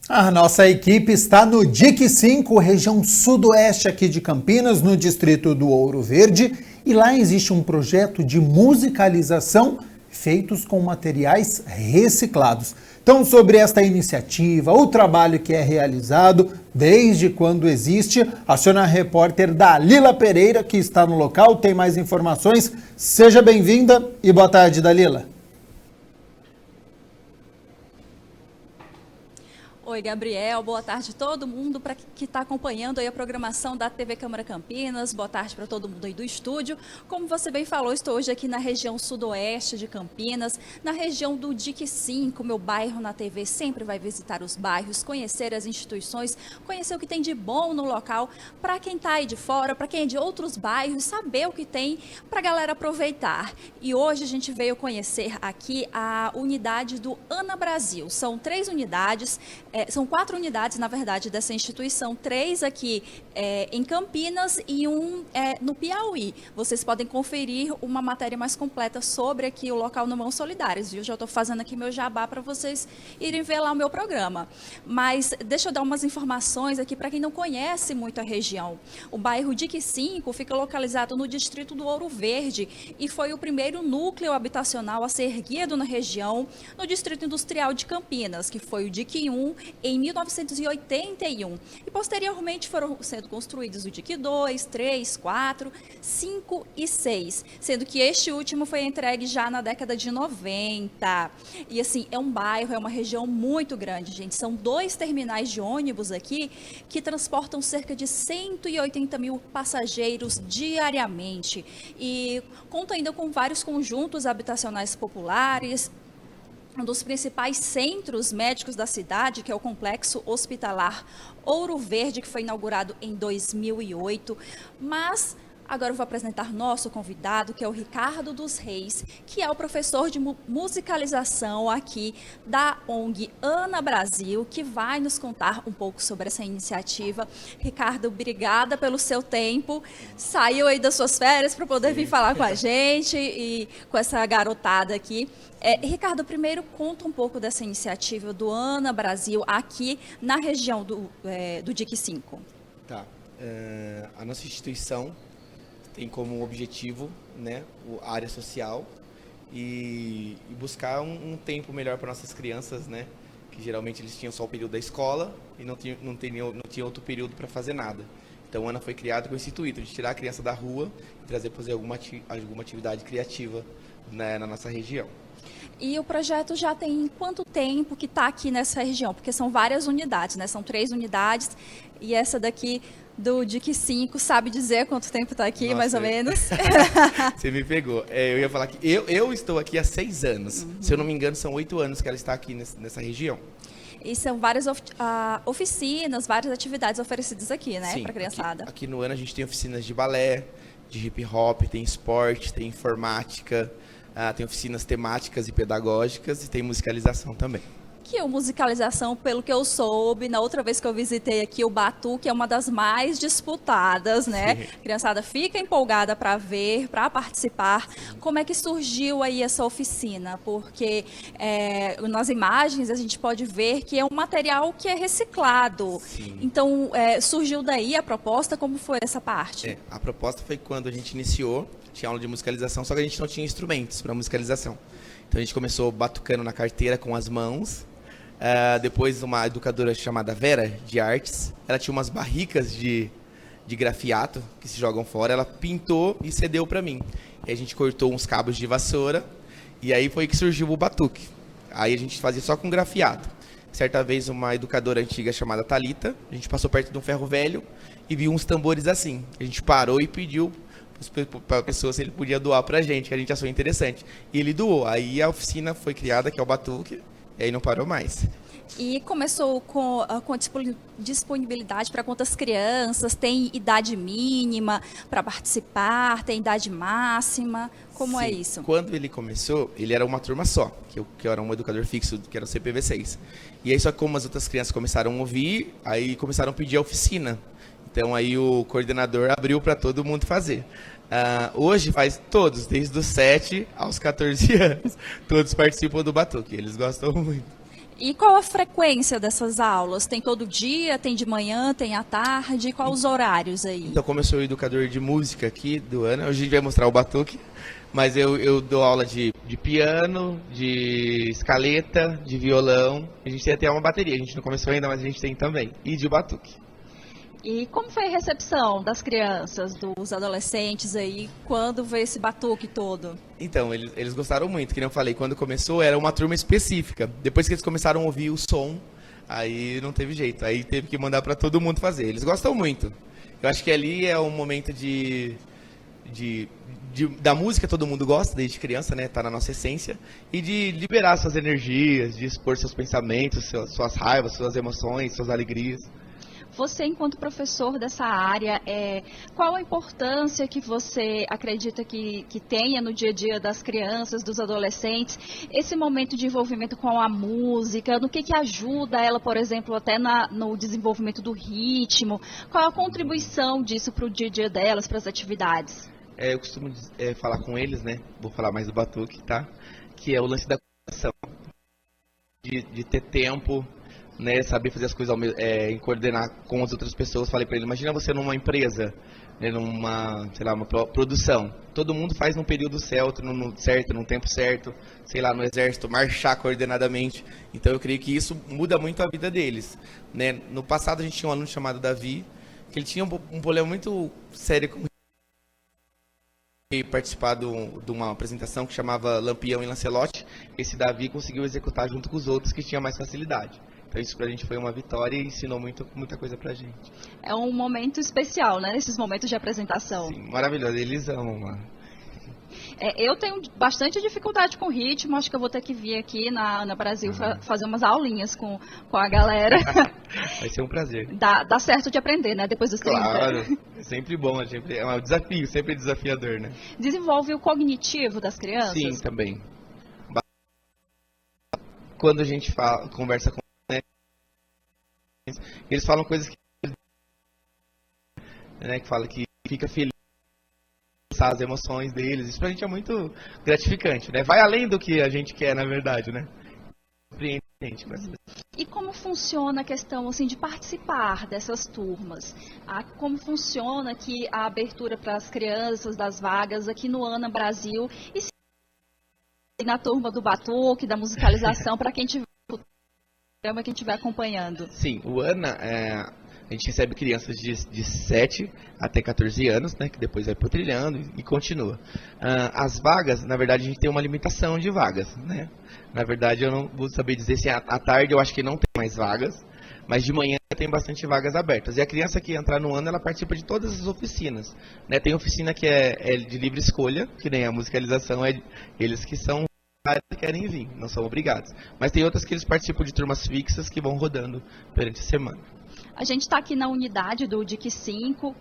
A nossa equipe está no DIC 5, região sudoeste aqui de Campinas, no distrito do Ouro Verde, e lá existe um projeto de musicalização feitos com materiais reciclados. Então, sobre esta iniciativa, o trabalho que é realizado, desde quando existe, aciona a repórter Dalila Pereira, que está no local, tem mais informações. Seja bem-vinda e boa tarde, Dalila. Oi, Gabriel, boa tarde a todo mundo que está acompanhando aí a programação da TV Câmara Campinas, boa tarde para todo mundo aí do estúdio. Como você bem falou, estou hoje aqui na região sudoeste de Campinas, na região do DIC 5, Meu Bairro na TV sempre vai visitar os bairros, conhecer as instituições, conhecer o que tem de bom no local, para quem está aí de fora, para quem é de outros bairros, saber o que tem para a galera aproveitar. E hoje a gente veio conhecer aqui a unidade do Ana Brasil, são 3 unidades, são 4 unidades, na verdade, dessa instituição, 3 aqui em Campinas e 1 no Piauí. Vocês podem conferir uma matéria mais completa sobre aqui o local no Mãos Solidárias, viu? Já estou fazendo aqui meu jabá para vocês irem ver lá o meu programa. Mas deixa eu dar umas informações aqui para quem não conhece muito a região. O bairro DIC 5 fica localizado no distrito do Ouro Verde e foi o primeiro núcleo habitacional a ser erguido na região, no distrito industrial de Campinas, que foi o DIC 1 em 1981. E posteriormente foram sendo construídos o DIC 2, 3, 4, 5 e 6, sendo que este último foi entregue já na década de 90. E assim, é um bairro, é uma região muito grande, gente. São 2 terminais de ônibus aqui que transportam cerca de 180 mil passageiros diariamente. E conta ainda com vários conjuntos habitacionais populares. Um dos principais centros médicos da cidade, que é o Complexo Hospitalar Ouro Verde, que foi inaugurado em 2008. Mas agora eu vou apresentar nosso convidado, que é o Ricardo dos Reis, que é o professor de musicalização aqui da ONG Ana Brasil, que vai nos contar um pouco sobre essa iniciativa. Ricardo, obrigada pelo seu tempo. Saiu aí das suas férias para poder vir falar com a gente e com essa garotada aqui. Ricardo, primeiro conta um pouco dessa iniciativa do Ana Brasil aqui na região do DIC 5. Tá. A nossa instituição tem como objetivo, né, a área social e buscar um tempo melhor para nossas crianças, né, que geralmente eles tinham só o período da escola e não tinha outro período para fazer nada. Então a Ana foi criada com esse intuito de tirar a criança da rua e trazer para fazer alguma atividade criativa, né, na nossa região. E o projeto já tem quanto tempo que está aqui nessa região? Porque são várias unidades, né? São 3 unidades e essa daqui do DIC 5, sabe dizer quanto tempo está aqui, mais ou menos? Você me pegou. Eu ia falar que eu estou aqui há 6 anos. Se eu não me engano, são 8 anos que ela está aqui nessa região. E são várias oficinas, várias atividades oferecidas aqui, né, para a criançada. Aqui no Ana a gente tem oficinas de balé, de hip hop, tem esporte, tem informática, tem oficinas temáticas e pedagógicas e tem musicalização também. Que o musicalização, pelo que eu soube, na outra vez que eu visitei aqui, o Batuque é uma das mais disputadas, né? Sim. A criançada fica empolgada para ver, para participar. Sim. Como é que surgiu aí essa oficina? Porque nas imagens a gente pode ver que é um material que é reciclado. Sim. Então, surgiu daí a proposta, como foi essa parte? A proposta foi quando a gente iniciou, tinha aula de musicalização, só que a gente não tinha instrumentos para musicalização. Então a gente começou batucando na carteira com as mãos. Depois uma educadora chamada Vera, de artes, ela tinha umas barricas de grafiato que se jogam fora, ela pintou e cedeu para mim. E a gente cortou uns cabos de vassoura e aí foi que surgiu o batuque. Aí a gente fazia só com grafiato. Certa vez uma educadora antiga chamada Thalita, a gente passou perto de um ferro velho e viu uns tambores assim. A gente parou e pediu para a pessoa se ele podia doar para a gente, que a gente achou interessante. E ele doou. Aí a oficina foi criada, que é o Batuque, e aí não parou mais. E começou com disponibilidade para quantas crianças? Tem idade mínima para participar? Tem idade máxima? Como é isso? Quando ele começou, ele era uma turma só, que eu era um educador fixo, que era o CPV6. E aí só como as outras crianças começaram a ouvir, aí começaram a pedir a oficina. Então aí o coordenador abriu para todo mundo fazer. Hoje faz todos, desde os 7 aos 14 anos, todos participam do Batuque, eles gostam muito. E qual a frequência dessas aulas? Tem todo dia, tem de manhã, tem à tarde? Quais os horários aí? Então, como eu sou educador de música aqui do Ana, hoje a gente vai mostrar o Batuque, mas eu dou aula de piano, de escaleta, de violão, a gente tem até uma bateria, a gente não começou ainda, mas a gente tem também, e de Batuque. E como foi a recepção das crianças, dos adolescentes aí, quando veio esse batuque todo? Então, eles gostaram muito, que nem eu falei, quando começou era uma turma específica. Depois que eles começaram a ouvir o som, aí não teve jeito, aí teve que mandar para todo mundo fazer. Eles gostam muito. Eu acho que ali é um momento da música, todo mundo gosta desde criança, né? Tá na nossa essência. E de liberar suas energias, de expor seus pensamentos, suas raivas, suas emoções, suas alegrias. Você, enquanto professor dessa área, qual a importância que você acredita que tenha no dia a dia das crianças, dos adolescentes, esse momento de envolvimento com a música, no que ajuda ela, por exemplo, até no desenvolvimento do ritmo? Qual a contribuição disso para o dia a dia delas, para as atividades? Eu costumo falar com eles, né? Vou falar mais do Batuque, tá? Que é o lance da comunicação, de ter tempo né, saber fazer as coisas em coordenar com as outras pessoas. Falei para ele, imagina você numa empresa, né, numa, sei lá, uma produção. Todo mundo faz num período certo, num tempo certo, sei lá, no exército, marchar coordenadamente. Então eu creio que isso muda muito a vida deles, né? No passado a gente tinha um aluno chamado Davi, que ele tinha um problema muito sério com participar de uma apresentação que chamava Lampião e Lancelote. Esse Davi conseguiu executar junto com os outros que tinham mais facilidade. Então isso pra gente foi uma vitória e ensinou muita coisa pra gente. É um momento especial, né? Esses momentos de apresentação. Sim, maravilhoso, eles amam, mano. Eu tenho bastante dificuldade com ritmo, acho que eu vou ter que vir aqui na Brasil fazer umas aulinhas com a galera. Vai ser um prazer. Dá certo de aprender, né? Depois dos 30. Claro, é sempre bom, é um desafio, sempre desafiador, né? Desenvolve o cognitivo das crianças? Sim, também. Quando a gente conversa com eles falam coisas que, né, que fala que fica feliz, as emoções deles. Isso pra gente é muito gratificante, né? Vai além do que a gente quer, na verdade, né? E como funciona a questão assim de participar dessas turmas? Como funciona aqui a abertura para as crianças das vagas aqui no ANA Brasil e na turma do Batuque, da musicalização, para quem tiver quem estiver acompanhando? Sim, o ANA, a gente recebe crianças de 7 até 14 anos, né, que depois vai pro trilhando e continua. As vagas, na verdade, a gente tem uma limitação de vagas, né? Na verdade, eu não vou saber dizer se à tarde eu acho que não tem mais vagas, mas de manhã tem bastante vagas abertas. E a criança que entrar no ANA, ela participa de todas as oficinas, né? Tem oficina que é de livre escolha, que nem a musicalização, eles que são que querem vir, não são obrigados. Mas tem outras que eles participam de turmas fixas que vão rodando durante a semana. A gente está aqui na unidade do DIC 5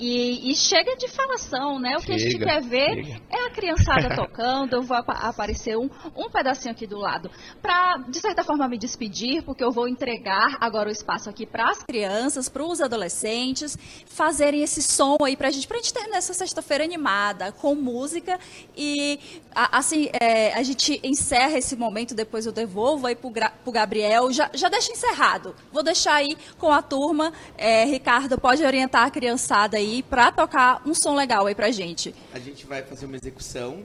e chega de falação, né? O que a gente quer ver é a criançada tocando. Eu vou aparecer um pedacinho aqui do lado para, de certa forma, me despedir, porque eu vou entregar agora o espaço aqui para as crianças, para os adolescentes, fazerem esse som aí para a gente ter nessa sexta-feira animada, com música. E assim, a gente encerra esse momento, depois eu devolvo aí para o Gabriel. Já deixa encerrado. Vou deixar aí com a turma. Ricardo, pode orientar a criançada aí para tocar um som legal aí pra gente. A gente vai fazer uma execução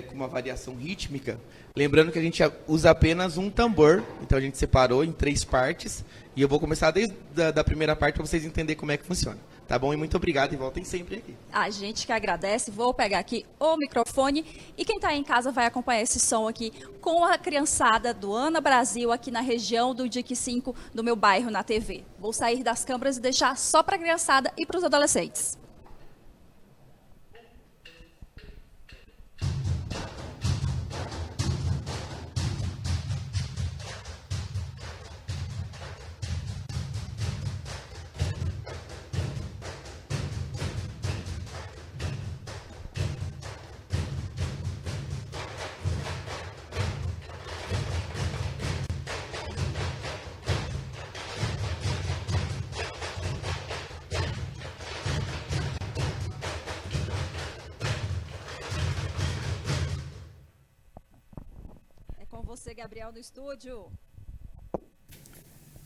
com uma variação rítmica. Lembrando que a gente usa apenas um tambor, então a gente separou em 3 partes. E eu vou começar desde a primeira parte para vocês entenderem como é que funciona. Tá bom? E muito obrigado e voltem sempre aqui. A gente que agradece. Vou pegar aqui o microfone e quem está aí em casa vai acompanhar esse som aqui com a criançada do ANA Brasil aqui na região do DIC 5 do meu bairro na TV. Vou sair das câmeras e deixar só para a criançada e para os adolescentes. Você, Gabriel, no estúdio.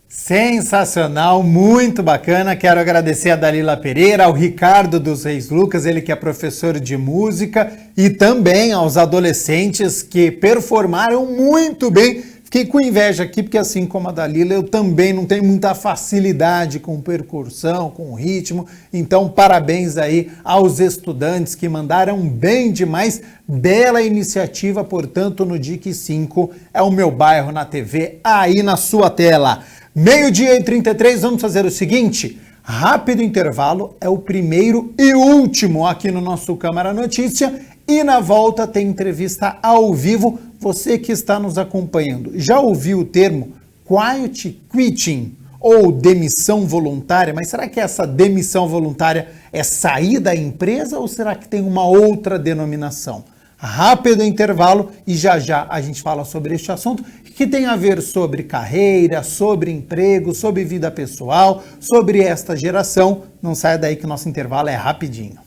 Sensacional, muito bacana. Quero agradecer a Dalila Pereira, ao Ricardo dos Reis Lucas, ele que é professor de música, e também aos adolescentes que performaram muito bem. Fiquei com inveja aqui, porque assim como a Dalila, eu também não tenho muita facilidade com percussão, com ritmo. Então, parabéns aí aos estudantes que mandaram bem demais. Bela iniciativa, portanto, no DIC 5. É o meu bairro na TV, aí na sua tela. 12h33, vamos fazer o seguinte. Rápido intervalo, é o primeiro e último aqui no nosso Câmara Notícia. E na volta tem entrevista ao vivo. Você que está nos acompanhando, já ouviu o termo quiet quitting ou demissão voluntária? Mas será que essa demissão voluntária é sair da empresa ou será que tem uma outra denominação? Rápido intervalo e já já a gente fala sobre este assunto que tem a ver sobre carreira, sobre emprego, sobre vida pessoal, sobre esta geração. Não saia daí que o nosso intervalo é rapidinho.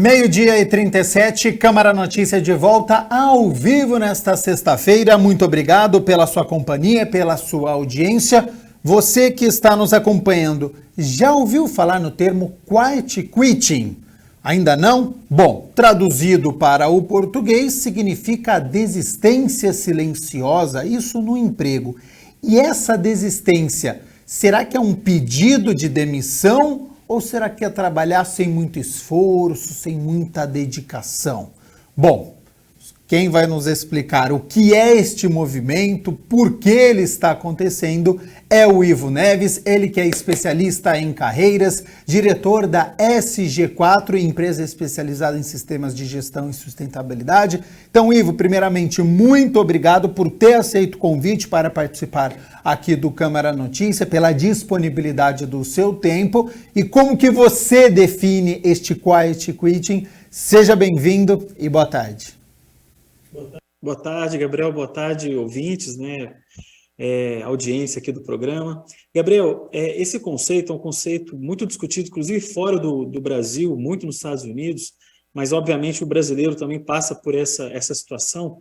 12h37, Câmara Notícia de volta ao vivo nesta sexta-feira. Muito obrigado pela sua companhia, pela sua audiência. Você que está nos acompanhando, já ouviu falar no termo quiet quitting? Ainda não? Bom, traduzido para o português, significa desistência silenciosa, isso no emprego. E essa desistência, será que é um pedido de demissão ou será que é trabalhar sem muito esforço, sem muita dedicação? Bom, quem vai nos explicar o que é este movimento, por que ele está acontecendo, é o Ivo Neves, ele que é especialista em carreiras, diretor da SG4, empresa especializada em sistemas de gestão e sustentabilidade. Então, Ivo, primeiramente, muito obrigado por ter aceito o convite para participar aqui do Câmara Notícia, pela disponibilidade do seu tempo. E como que você define este quiet quitting? Seja bem-vindo e boa tarde. Boa tarde, Gabriel. Boa tarde, ouvintes, né? Audiência aqui do programa. Gabriel, esse conceito é um conceito muito discutido, inclusive fora do Brasil, muito nos Estados Unidos, mas obviamente o brasileiro também passa por essa situação.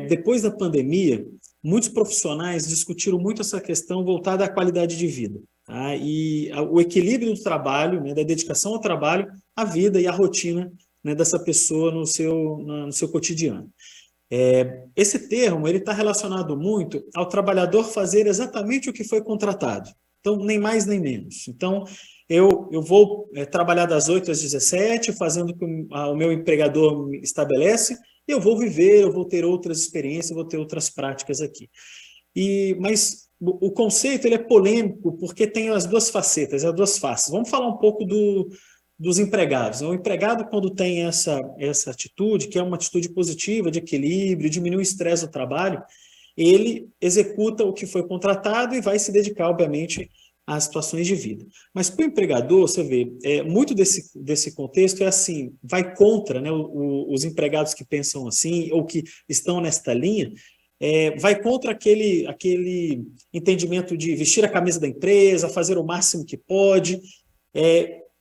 Depois da pandemia, muitos profissionais discutiram muito essa questão voltada à qualidade de vida, tá? E o equilíbrio do trabalho, né, da dedicação ao trabalho, à vida e à rotina, né, dessa pessoa no seu cotidiano. Esse termo ele está relacionado muito ao trabalhador fazer exatamente o que foi contratado. Então, nem mais nem menos. Então, eu vou trabalhar das 8 às 17, fazendo o que o meu empregador me estabelece, e eu vou viver, eu vou ter outras experiências, eu vou ter outras práticas aqui. Mas o conceito ele é polêmico porque tem as duas facetas, as duas faces. Vamos falar um pouco dos empregados. O empregado, quando tem essa atitude, que é uma atitude positiva, de equilíbrio, diminui o estresse do trabalho, ele executa o que foi contratado e vai se dedicar, obviamente, às situações de vida. Mas para o empregador, você vê, muito desse contexto é assim, vai contra, né, os empregados que pensam assim, ou que estão nesta linha, vai contra aquele entendimento de vestir a camisa da empresa, fazer o máximo que pode.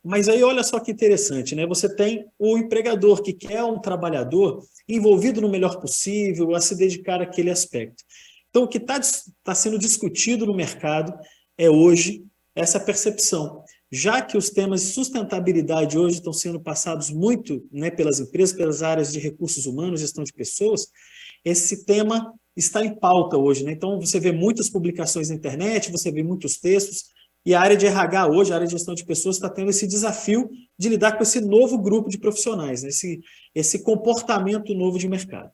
Mas aí olha só que interessante, né? Você tem o empregador que quer um trabalhador envolvido no melhor possível, a se dedicar àquele aspecto. Então, o que está sendo discutido no mercado é hoje essa percepção. Já que os temas de sustentabilidade hoje estão sendo passados muito, né, pelas empresas, pelas áreas de recursos humanos, gestão de pessoas, esse tema está em pauta hoje, né? Então, você vê muitas publicações na internet, você vê muitos textos, e a área de RH hoje, a área de gestão de pessoas, está tendo esse desafio de lidar com esse novo grupo de profissionais, né? Esse comportamento novo de mercado.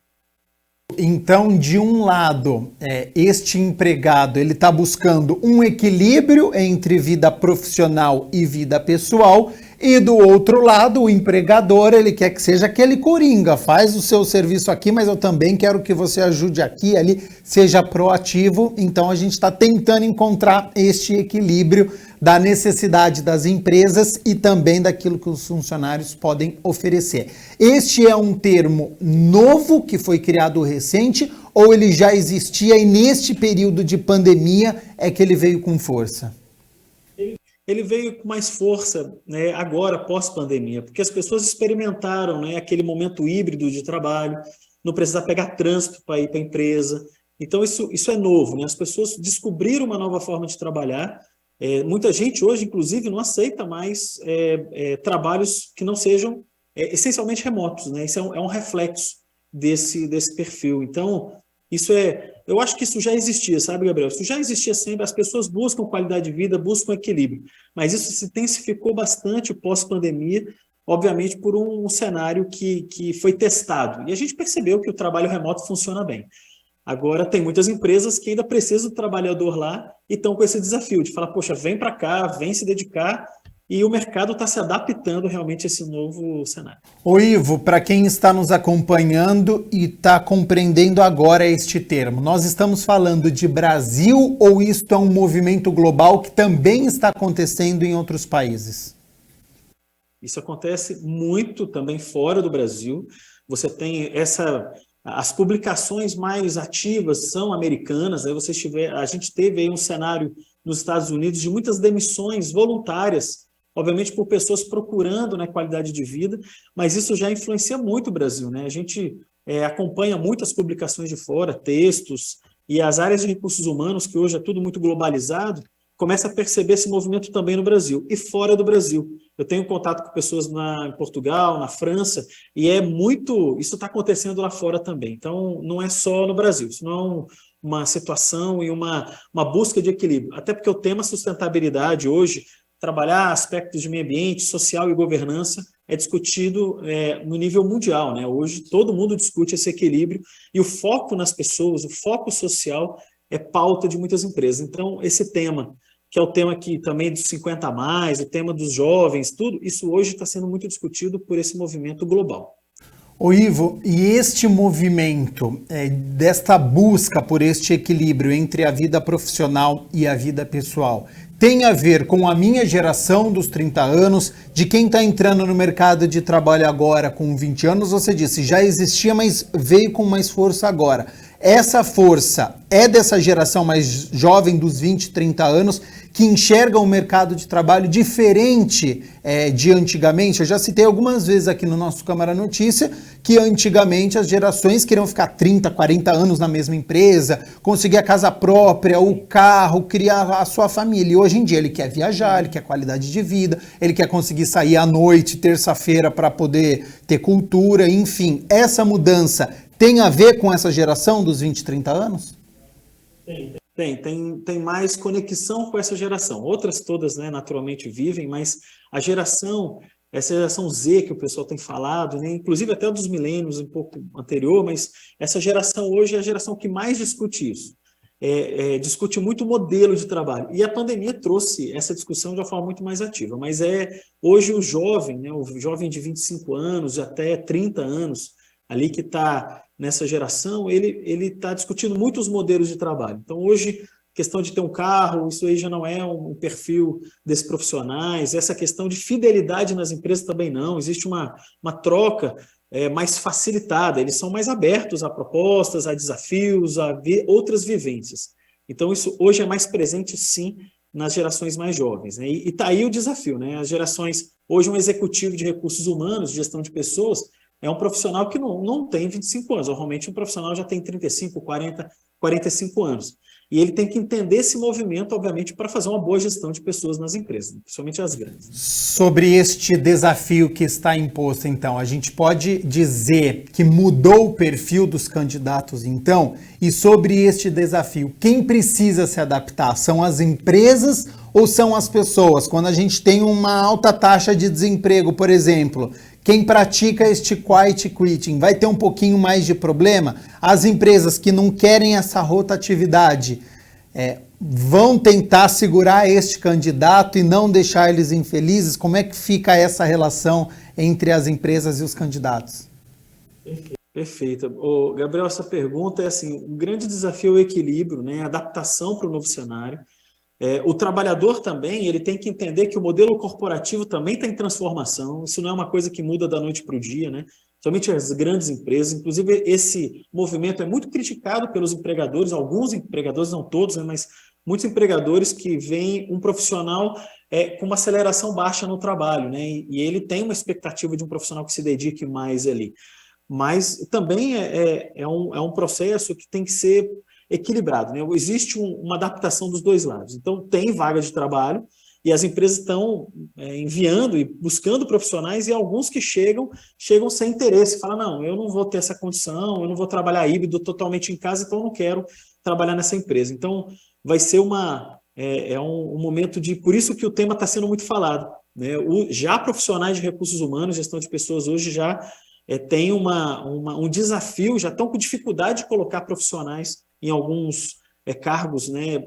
Então, de um lado, este empregado ele está buscando um equilíbrio entre vida profissional e vida pessoal, e do outro lado, o empregador ele quer que seja aquele coringa, faz o seu serviço aqui, mas eu também quero que você ajude aqui, ali, seja proativo. Então, a gente está tentando encontrar este equilíbrio da necessidade das empresas e também daquilo que os funcionários podem oferecer. Este é um termo novo que foi criado recente ou ele já existia e neste período de pandemia é que ele veio com força? Ele veio com mais força, né, agora, pós-pandemia, porque as pessoas experimentaram, né, aquele momento híbrido de trabalho, não precisar pegar trânsito para ir para a empresa. Então, isso é novo, né? As pessoas descobriram uma nova forma de trabalhar. Muita gente hoje, inclusive, não aceita mais trabalhos que não sejam essencialmente remotos, né? Isso é um reflexo desse perfil. Então, eu acho que isso já existia, sabe, Gabriel? Isso já existia sempre, as pessoas buscam qualidade de vida, buscam equilíbrio, mas isso se intensificou bastante pós-pandemia, obviamente por um cenário que foi testado, e a gente percebeu que o trabalho remoto funciona bem. Agora, tem muitas empresas que ainda precisam do trabalhador lá e estão com esse desafio de falar, poxa, vem para cá, vem se dedicar, e o mercado está se adaptando realmente a esse novo cenário. Ô Ivo, para quem está nos acompanhando e está compreendendo agora este termo, nós estamos falando de Brasil ou isto é um movimento global que também está acontecendo em outros países? Isso acontece muito também fora do Brasil. Você tem as publicações mais ativas são americanas, aí a gente teve aí um cenário nos Estados Unidos de muitas demissões voluntárias. obviamente por pessoas procurando, né, qualidade de vida, mas isso já influencia muito o Brasil, né? A gente acompanha muitas publicações de fora, textos, e as áreas de recursos humanos, que hoje é tudo muito globalizado, começa a perceber esse movimento também no Brasil e fora do Brasil. Eu tenho contato com pessoas em Portugal, na França, e isso está acontecendo lá fora também. Então, não é só no Brasil, isso não é uma situação e uma busca de equilíbrio. Até porque o tema sustentabilidade hoje, trabalhar aspectos de meio ambiente, social e governança, é discutido no nível mundial, né? Hoje todo mundo discute esse equilíbrio e o foco nas pessoas, o foco social é pauta de muitas empresas. Então, esse tema, que é o tema que também dos 50 a mais, o tema dos jovens, tudo, isso hoje está sendo muito discutido por esse movimento global. Ô Ivo, e este movimento, desta busca por este equilíbrio entre a vida profissional e a vida pessoal, tem a ver com a minha geração dos 30 anos, de quem está entrando no mercado de trabalho agora com 20 anos, você disse, já existia, mas veio com mais força agora. Essa força é dessa geração mais jovem, dos 20, 30 anos, que enxerga o mercado de trabalho diferente de antigamente. Eu já citei algumas vezes aqui no nosso Câmara Notícia que antigamente as gerações queriam ficar 30, 40 anos na mesma empresa, conseguir a casa própria, o carro, criar a sua família. E hoje em dia ele quer viajar, ele quer qualidade de vida, ele quer conseguir sair à noite, terça-feira, para poder ter cultura, enfim. Essa mudança tem a ver com essa geração dos 20, 30 anos? Tem mais conexão com essa geração. Outras todas, né, naturalmente vivem, mas essa geração Z que o pessoal tem falado, né, inclusive até dos milênios um pouco anterior, mas essa geração hoje é a geração que mais discute isso. Discute muito o modelo de trabalho. E a pandemia trouxe essa discussão de uma forma muito mais ativa. Mas hoje o jovem, né, o jovem de 25 anos até 30 anos, ali que está nessa geração, ele está discutindo muito os modelos de trabalho. Então, hoje, questão de ter um carro, isso aí já não é um perfil desses profissionais. Essa questão de fidelidade nas empresas também não. Existe uma troca mais facilitada. Eles são mais abertos a propostas, a desafios, a outras vivências. Então, isso hoje é mais presente, sim, nas gerações mais jovens, né? E está aí o desafio, né? As gerações... Hoje, um executivo de recursos humanos, de gestão de pessoas, é um profissional que não tem 25 anos. Normalmente, um profissional já tem 35, 40, 45 anos. E ele tem que entender esse movimento, obviamente, para fazer uma boa gestão de pessoas nas empresas, principalmente as grandes. Sobre este desafio que está imposto, então, a gente pode dizer que mudou o perfil dos candidatos, então? E sobre este desafio, quem precisa se adaptar? São as empresas ou são as pessoas? Quando a gente tem uma alta taxa de desemprego, por exemplo... Quem pratica este quiet quitting vai ter um pouquinho mais de problema? As empresas que não querem essa rotatividade vão tentar segurar este candidato e não deixar eles infelizes? Como é que fica essa relação entre as empresas e os candidatos? Perfeito. Gabriel, essa pergunta é assim, um grande desafio é o equilíbrio, né? A adaptação para o novo cenário. O trabalhador também, ele tem que entender que o modelo corporativo também está em transformação, isso não é uma coisa que muda da noite para o dia, né? Somente as grandes empresas, inclusive esse movimento é muito criticado pelos empregadores, alguns empregadores, não todos, né, mas muitos empregadores que veem um profissional com uma aceleração baixa no trabalho, né? E ele tem uma expectativa de um profissional que se dedique mais ali. Mas também é um processo que tem que ser equilibrado, né? Existe uma adaptação dos dois lados. Então, tem vaga de trabalho e as empresas estão enviando e buscando profissionais e alguns que chegam sem interesse. Falam, não, eu não vou ter essa condição, eu não vou trabalhar híbrido totalmente em casa, então eu não quero trabalhar nessa empresa. Então, vai ser um momento de... Por isso que o tema está sendo muito falado, né? Já profissionais de recursos humanos, gestão de pessoas hoje já tem um desafio, já estão com dificuldade de colocar profissionais em alguns cargos, né,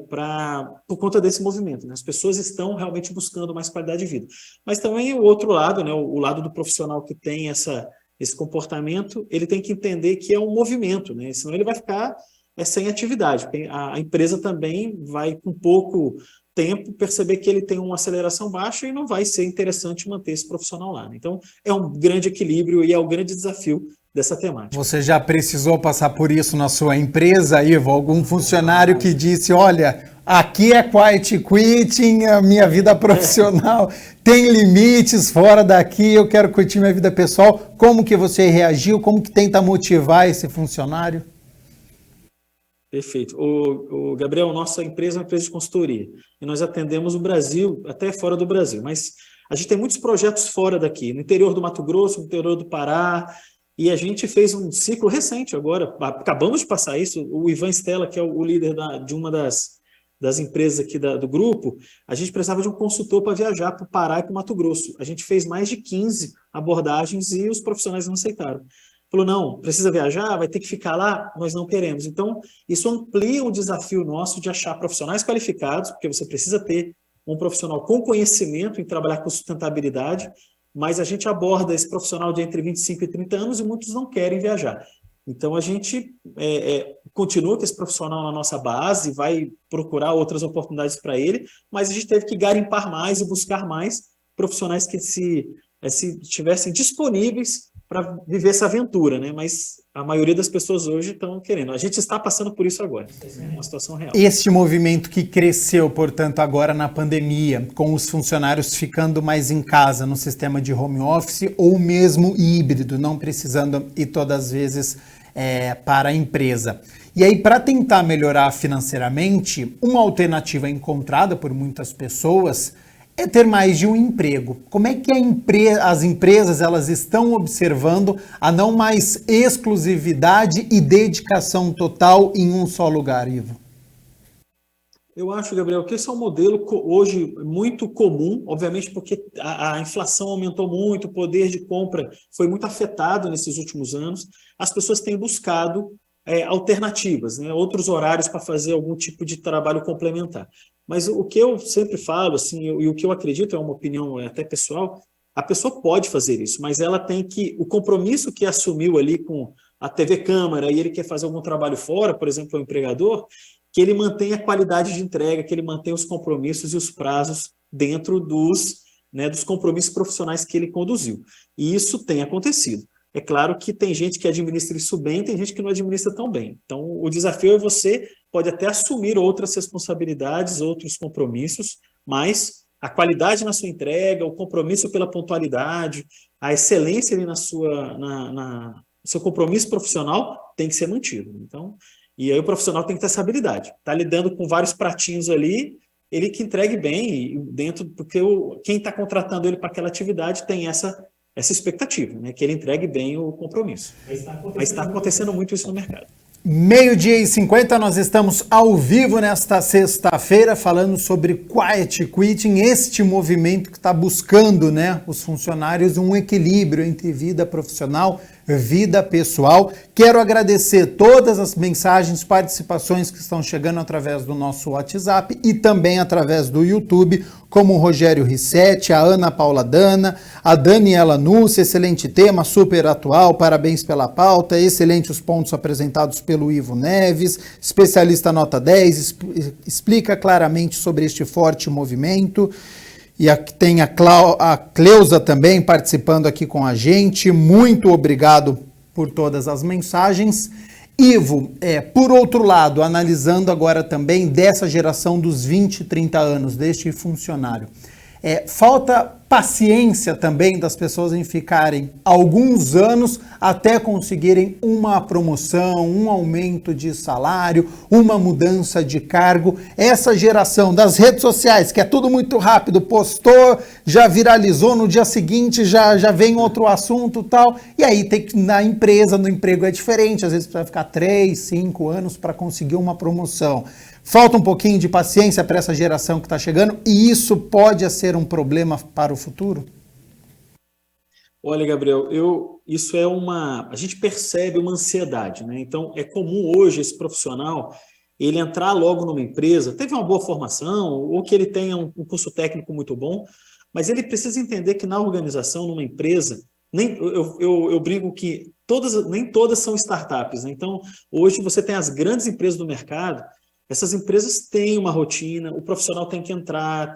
por conta desse movimento, né? As pessoas estão realmente buscando mais qualidade de vida. Mas também o outro lado, né, o lado do profissional que tem esse comportamento, ele tem que entender que é um movimento, né? Senão ele vai ficar sem atividade. A empresa também vai, com pouco tempo, perceber que ele tem uma aceleração baixa e não vai ser interessante manter esse profissional lá, né? Então, é um grande equilíbrio e é um grande desafio dessa temática. Você já precisou passar por isso na sua empresa, Ivo? Algum funcionário que disse, olha, aqui é quiet quitting, a minha vida profissional tem limites, fora daqui eu quero curtir minha vida pessoal. Como que você reagiu? Como que tenta motivar esse funcionário? Perfeito. O Gabriel, nossa empresa é uma empresa de consultoria e nós atendemos o Brasil, até fora do Brasil, mas a gente tem muitos projetos fora daqui, no interior do Mato Grosso, no interior do Pará, e a gente fez um ciclo recente agora, acabamos de passar isso, o Ivan Stella, que é o líder de uma das empresas aqui do grupo, a gente precisava de um consultor para viajar para o Pará e para o Mato Grosso. A gente fez mais de 15 abordagens e os profissionais não aceitaram. Falou, não, precisa viajar, vai ter que ficar lá, nós não queremos. Então, isso amplia o desafio nosso de achar profissionais qualificados, porque você precisa ter um profissional com conhecimento em trabalhar com sustentabilidade, mas a gente aborda esse profissional de entre 25 e 30 anos e muitos não querem viajar. Então, a gente continua com esse profissional na nossa base, vai procurar outras oportunidades para ele, mas a gente teve que garimpar mais e buscar mais profissionais que se estivessem disponíveis para viver essa aventura, né? Mas a maioria das pessoas hoje estão querendo. A gente está passando por isso agora. É uma situação real. Este movimento que cresceu, portanto, agora na pandemia, com os funcionários ficando mais em casa no sistema de home office ou mesmo híbrido, não precisando ir todas as vezes para a empresa. E aí, para tentar melhorar financeiramente, uma alternativa encontrada por muitas pessoas é ter mais de um emprego. Como é que as empresas elas estão observando a não mais exclusividade e dedicação total em um só lugar, Ivo? Eu acho, Gabriel, que esse é um modelo hoje muito comum, obviamente porque a inflação aumentou muito, o poder de compra foi muito afetado nesses últimos anos. As pessoas têm buscado alternativas, né? Outros horários para fazer algum tipo de trabalho complementar. Mas o que eu sempre falo, assim, e o que eu acredito, é uma opinião até pessoal, a pessoa pode fazer isso, mas ela tem que, o compromisso que assumiu ali com a TV Câmara e ele quer fazer algum trabalho fora, por exemplo, o empregador, que ele mantenha a qualidade de entrega, que ele mantenha os compromissos e os prazos dentro dos compromissos profissionais que ele conduziu. E isso tem acontecido. É claro que tem gente que administra isso bem, tem gente que não administra tão bem. Então, o desafio é você pode até assumir outras responsabilidades, outros compromissos, mas a qualidade na sua entrega, o compromisso pela pontualidade, a excelência ali seu compromisso profissional tem que ser mantido. Então, e aí o profissional tem que ter essa habilidade. Está lidando com vários pratinhos ali, ele que entregue bem, porque quem está contratando ele para aquela atividade tem essa expectativa, né, que ele entregue bem o compromisso. Mas está acontecendo muito isso no mercado. 12:50, nós estamos ao vivo nesta sexta-feira falando sobre Quiet Quitting, este movimento que está buscando, né, os funcionários um equilíbrio entre vida profissional e vida pessoal. Quero agradecer todas as mensagens, participações que estão chegando através do nosso WhatsApp e também através do YouTube, como o Rogério Rissetti, a Ana Paula Dana, a Daniela Nussa, excelente tema, super atual, parabéns pela pauta, excelente os pontos apresentados pelo Ivo Neves, especialista nota 10, explica claramente sobre este forte movimento. E aqui tem a Cleusa também participando aqui com a gente. Muito obrigado por todas as mensagens. Ivo, por outro lado, analisando agora também dessa geração dos 20, 30 anos, deste funcionário, falta paciência também das pessoas em ficarem alguns anos até conseguirem uma promoção, um aumento de salário, uma mudança de cargo. Essa geração das redes sociais, que é tudo muito rápido, postou, já viralizou, no dia seguinte já vem outro assunto e tal. E aí tem que, na empresa, no emprego é diferente, às vezes precisa ficar 3, 5 anos para conseguir uma promoção. Falta um pouquinho de paciência para essa geração que está chegando e isso pode ser um problema para o futuro? Olha, Gabriel, a gente percebe uma ansiedade, né? Então, é comum hoje esse profissional, ele entrar logo numa empresa, teve uma boa formação, ou que ele tenha um curso técnico muito bom, mas ele precisa entender que na organização, numa empresa, eu brinco que nem todas são startups, né? Então, hoje você tem as grandes empresas do mercado. Essas empresas têm uma rotina, o profissional tem que entrar,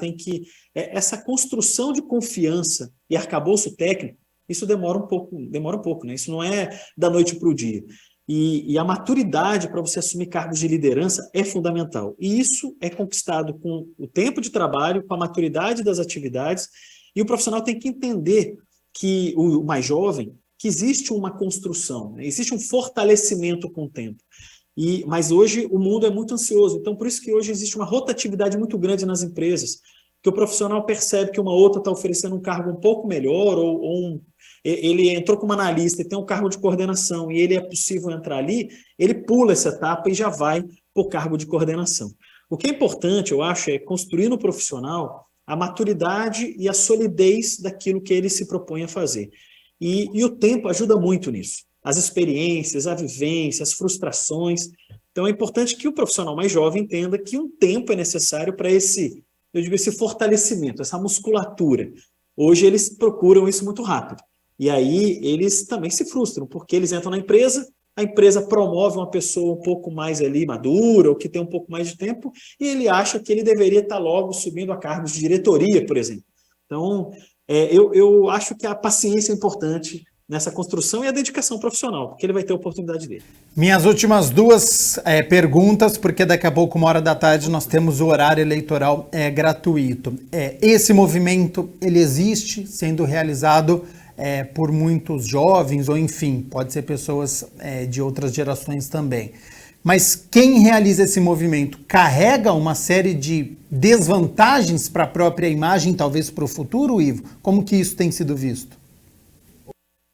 essa construção de confiança e arcabouço técnico isso demora um pouco, né? Isso não é da noite para o dia. E a maturidade para você assumir cargos de liderança é fundamental. E isso é conquistado com o tempo de trabalho, com a maturidade das atividades, e o profissional tem que entender que o mais jovem, que existe uma construção, né? Existe um fortalecimento com o tempo. Mas hoje o mundo é muito ansioso, então por isso que hoje existe uma rotatividade muito grande nas empresas, que o profissional percebe que uma outra está oferecendo um cargo um pouco melhor, ele entrou como analista e tem um cargo de coordenação e ele é possível entrar ali, ele pula essa etapa e já vai para o cargo de coordenação. O que é importante, eu acho, é construir no profissional a maturidade e a solidez daquilo que ele se propõe a fazer. E o tempo ajuda muito nisso. As experiências, a vivência, as frustrações. Então é importante que o profissional mais jovem entenda que um tempo é necessário para esse fortalecimento, essa musculatura. Hoje eles procuram isso muito rápido. E aí eles também se frustram, porque eles entram na empresa, a empresa promove uma pessoa um pouco mais ali madura, ou que tem um pouco mais de tempo, e ele acha que ele deveria estar logo subindo a cargos de diretoria, por exemplo. Então, eu acho que a paciência é importante nessa construção e a dedicação profissional, porque ele vai ter a oportunidade dele. Minhas últimas duas perguntas, porque daqui a pouco, 13h, nós temos o horário eleitoral gratuito. Esse movimento, ele existe, sendo realizado por muitos jovens, ou enfim, pode ser pessoas de outras gerações também. Mas quem realiza esse movimento carrega uma série de desvantagens para a própria imagem, talvez para o futuro, Ivo? Como que isso tem sido visto?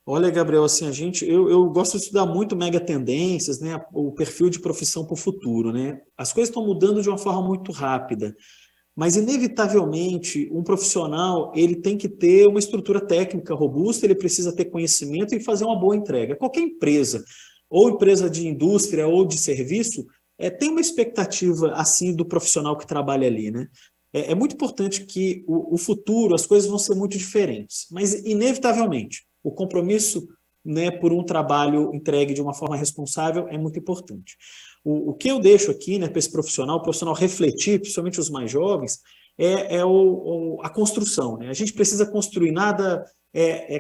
Olha, Gabriel, assim, eu gosto de estudar muito mega tendências, né, o perfil de profissão para o futuro, né? As coisas estão mudando de uma forma muito rápida, mas inevitavelmente um profissional ele tem que ter uma estrutura técnica robusta, ele precisa ter conhecimento e fazer uma boa entrega. Qualquer empresa, ou empresa de indústria ou de serviço, tem uma expectativa assim do profissional que trabalha ali, né? É muito importante que o futuro, as coisas vão ser muito diferentes, mas inevitavelmente o compromisso, né, por um trabalho entregue de uma forma responsável é muito importante. O que eu deixo aqui, né, para esse profissional, o profissional refletir, principalmente os mais jovens, a construção, né? A gente precisa construir, nada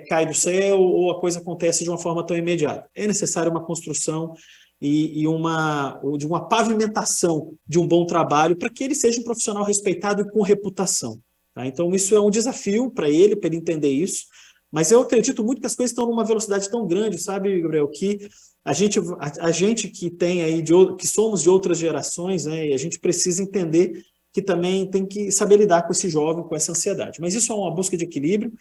cai do céu ou a coisa acontece de uma forma tão imediata. É necessário uma construção de uma pavimentação de um bom trabalho para que ele seja um profissional respeitado e com reputação. Tá? Então isso é um desafio para ele entender isso. Mas eu acredito muito que as coisas estão numa velocidade tão grande, sabe, Gabriel, que a gente que tem aí, que somos de outras gerações, né, e a gente precisa entender que também tem que saber lidar com esse jovem, com essa ansiedade. Mas isso é uma busca de equilíbrio,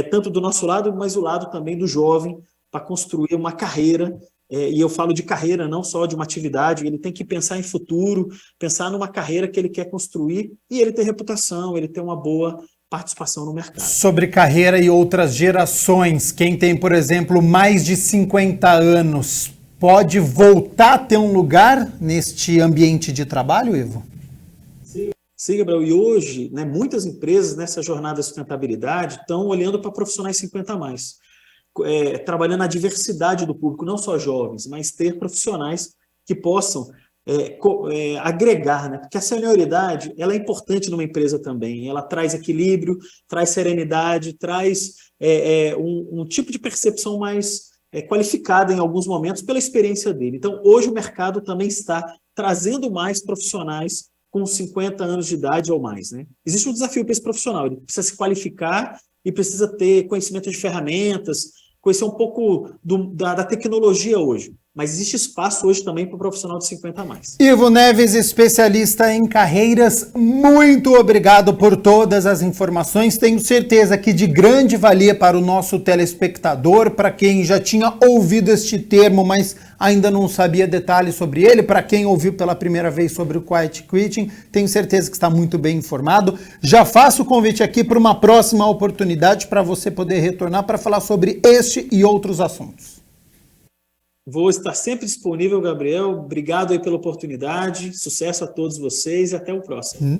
tanto do nosso lado, mas o lado também do jovem, para construir uma carreira, e eu falo de carreira, não só de uma atividade, ele tem que pensar em futuro, pensar numa carreira que ele quer construir, e ele ter reputação, ele ter uma boa participação no mercado. Sobre carreira e outras gerações, quem tem, por exemplo, mais de 50 anos, pode voltar a ter um lugar neste ambiente de trabalho, Ivo? Sim, Gabriel. E hoje, né, muitas empresas nessa jornada de sustentabilidade estão olhando para profissionais 50 a mais, trabalhando a diversidade do público, não só jovens, mas ter profissionais que possam agregar, né? Porque a senioridade ela é importante numa empresa também, ela traz equilíbrio, traz serenidade, traz um tipo de percepção mais qualificada em alguns momentos pela experiência dele. Então, hoje o mercado também está trazendo mais profissionais com 50 anos de idade ou mais, né? Existe um desafio para esse profissional, ele precisa se qualificar e precisa ter conhecimento de ferramentas, conhecer um pouco da tecnologia hoje. Mas existe espaço hoje também para o profissional de 50 a mais. Ivo Neves, especialista em carreiras, muito obrigado por todas as informações. Tenho certeza que de grande valia para o nosso telespectador, para quem já tinha ouvido este termo, mas ainda não sabia detalhes sobre ele, para quem ouviu pela primeira vez sobre o Quiet Quitting, tenho certeza que está muito bem informado. Já faço o convite aqui para uma próxima oportunidade para você poder retornar para falar sobre este e outros assuntos. Vou estar sempre disponível, Gabriel. Obrigado aí pela oportunidade. Sucesso a todos vocês e até o próximo.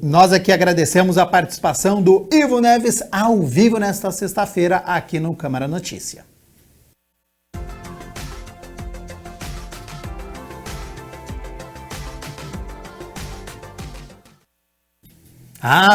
Nós aqui agradecemos a participação do Ivo Neves ao vivo nesta sexta-feira aqui no Câmara Notícia.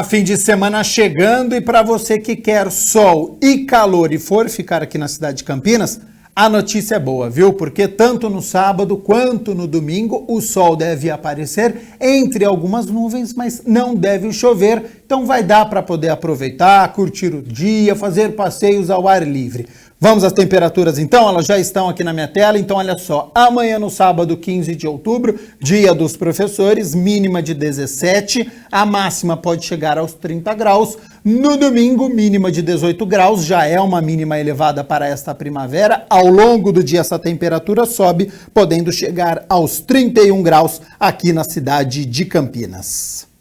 Fim de semana chegando, e para você que quer sol e calor e for ficar aqui na cidade de Campinas, a notícia é boa, viu? Porque tanto no sábado quanto no domingo o sol deve aparecer entre algumas nuvens, mas não deve chover, então vai dar para poder aproveitar, curtir o dia, fazer passeios ao ar livre. Vamos às temperaturas então, elas já estão aqui na minha tela, então olha só, amanhã no sábado 15 de outubro, dia dos professores, mínima de 17, a máxima pode chegar aos 30 graus, no domingo mínima de 18 graus, já é uma mínima elevada para esta primavera, ao longo do dia essa temperatura sobe, podendo chegar aos 31 graus aqui na cidade de Campinas.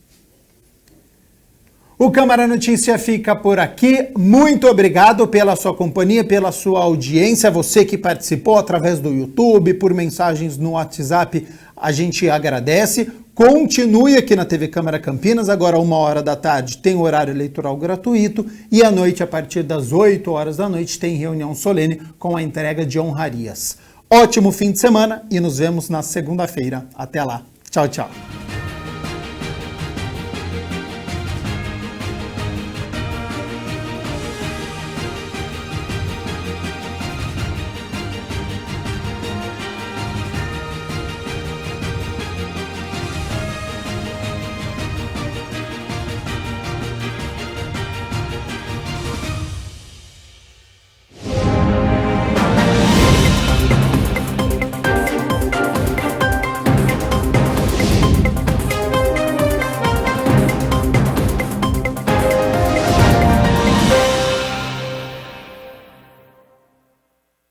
O Câmara Notícia fica por aqui. Muito obrigado pela sua companhia, pela sua audiência. Você que participou através do YouTube, por mensagens no WhatsApp, a gente agradece. Continue aqui na TV Câmara Campinas. Agora, 1h da tarde, tem horário eleitoral gratuito. E à noite, a partir das 8 horas da noite, tem reunião solene com a entrega de honrarias. Ótimo fim de semana e nos vemos na segunda-feira. Até lá. Tchau, tchau.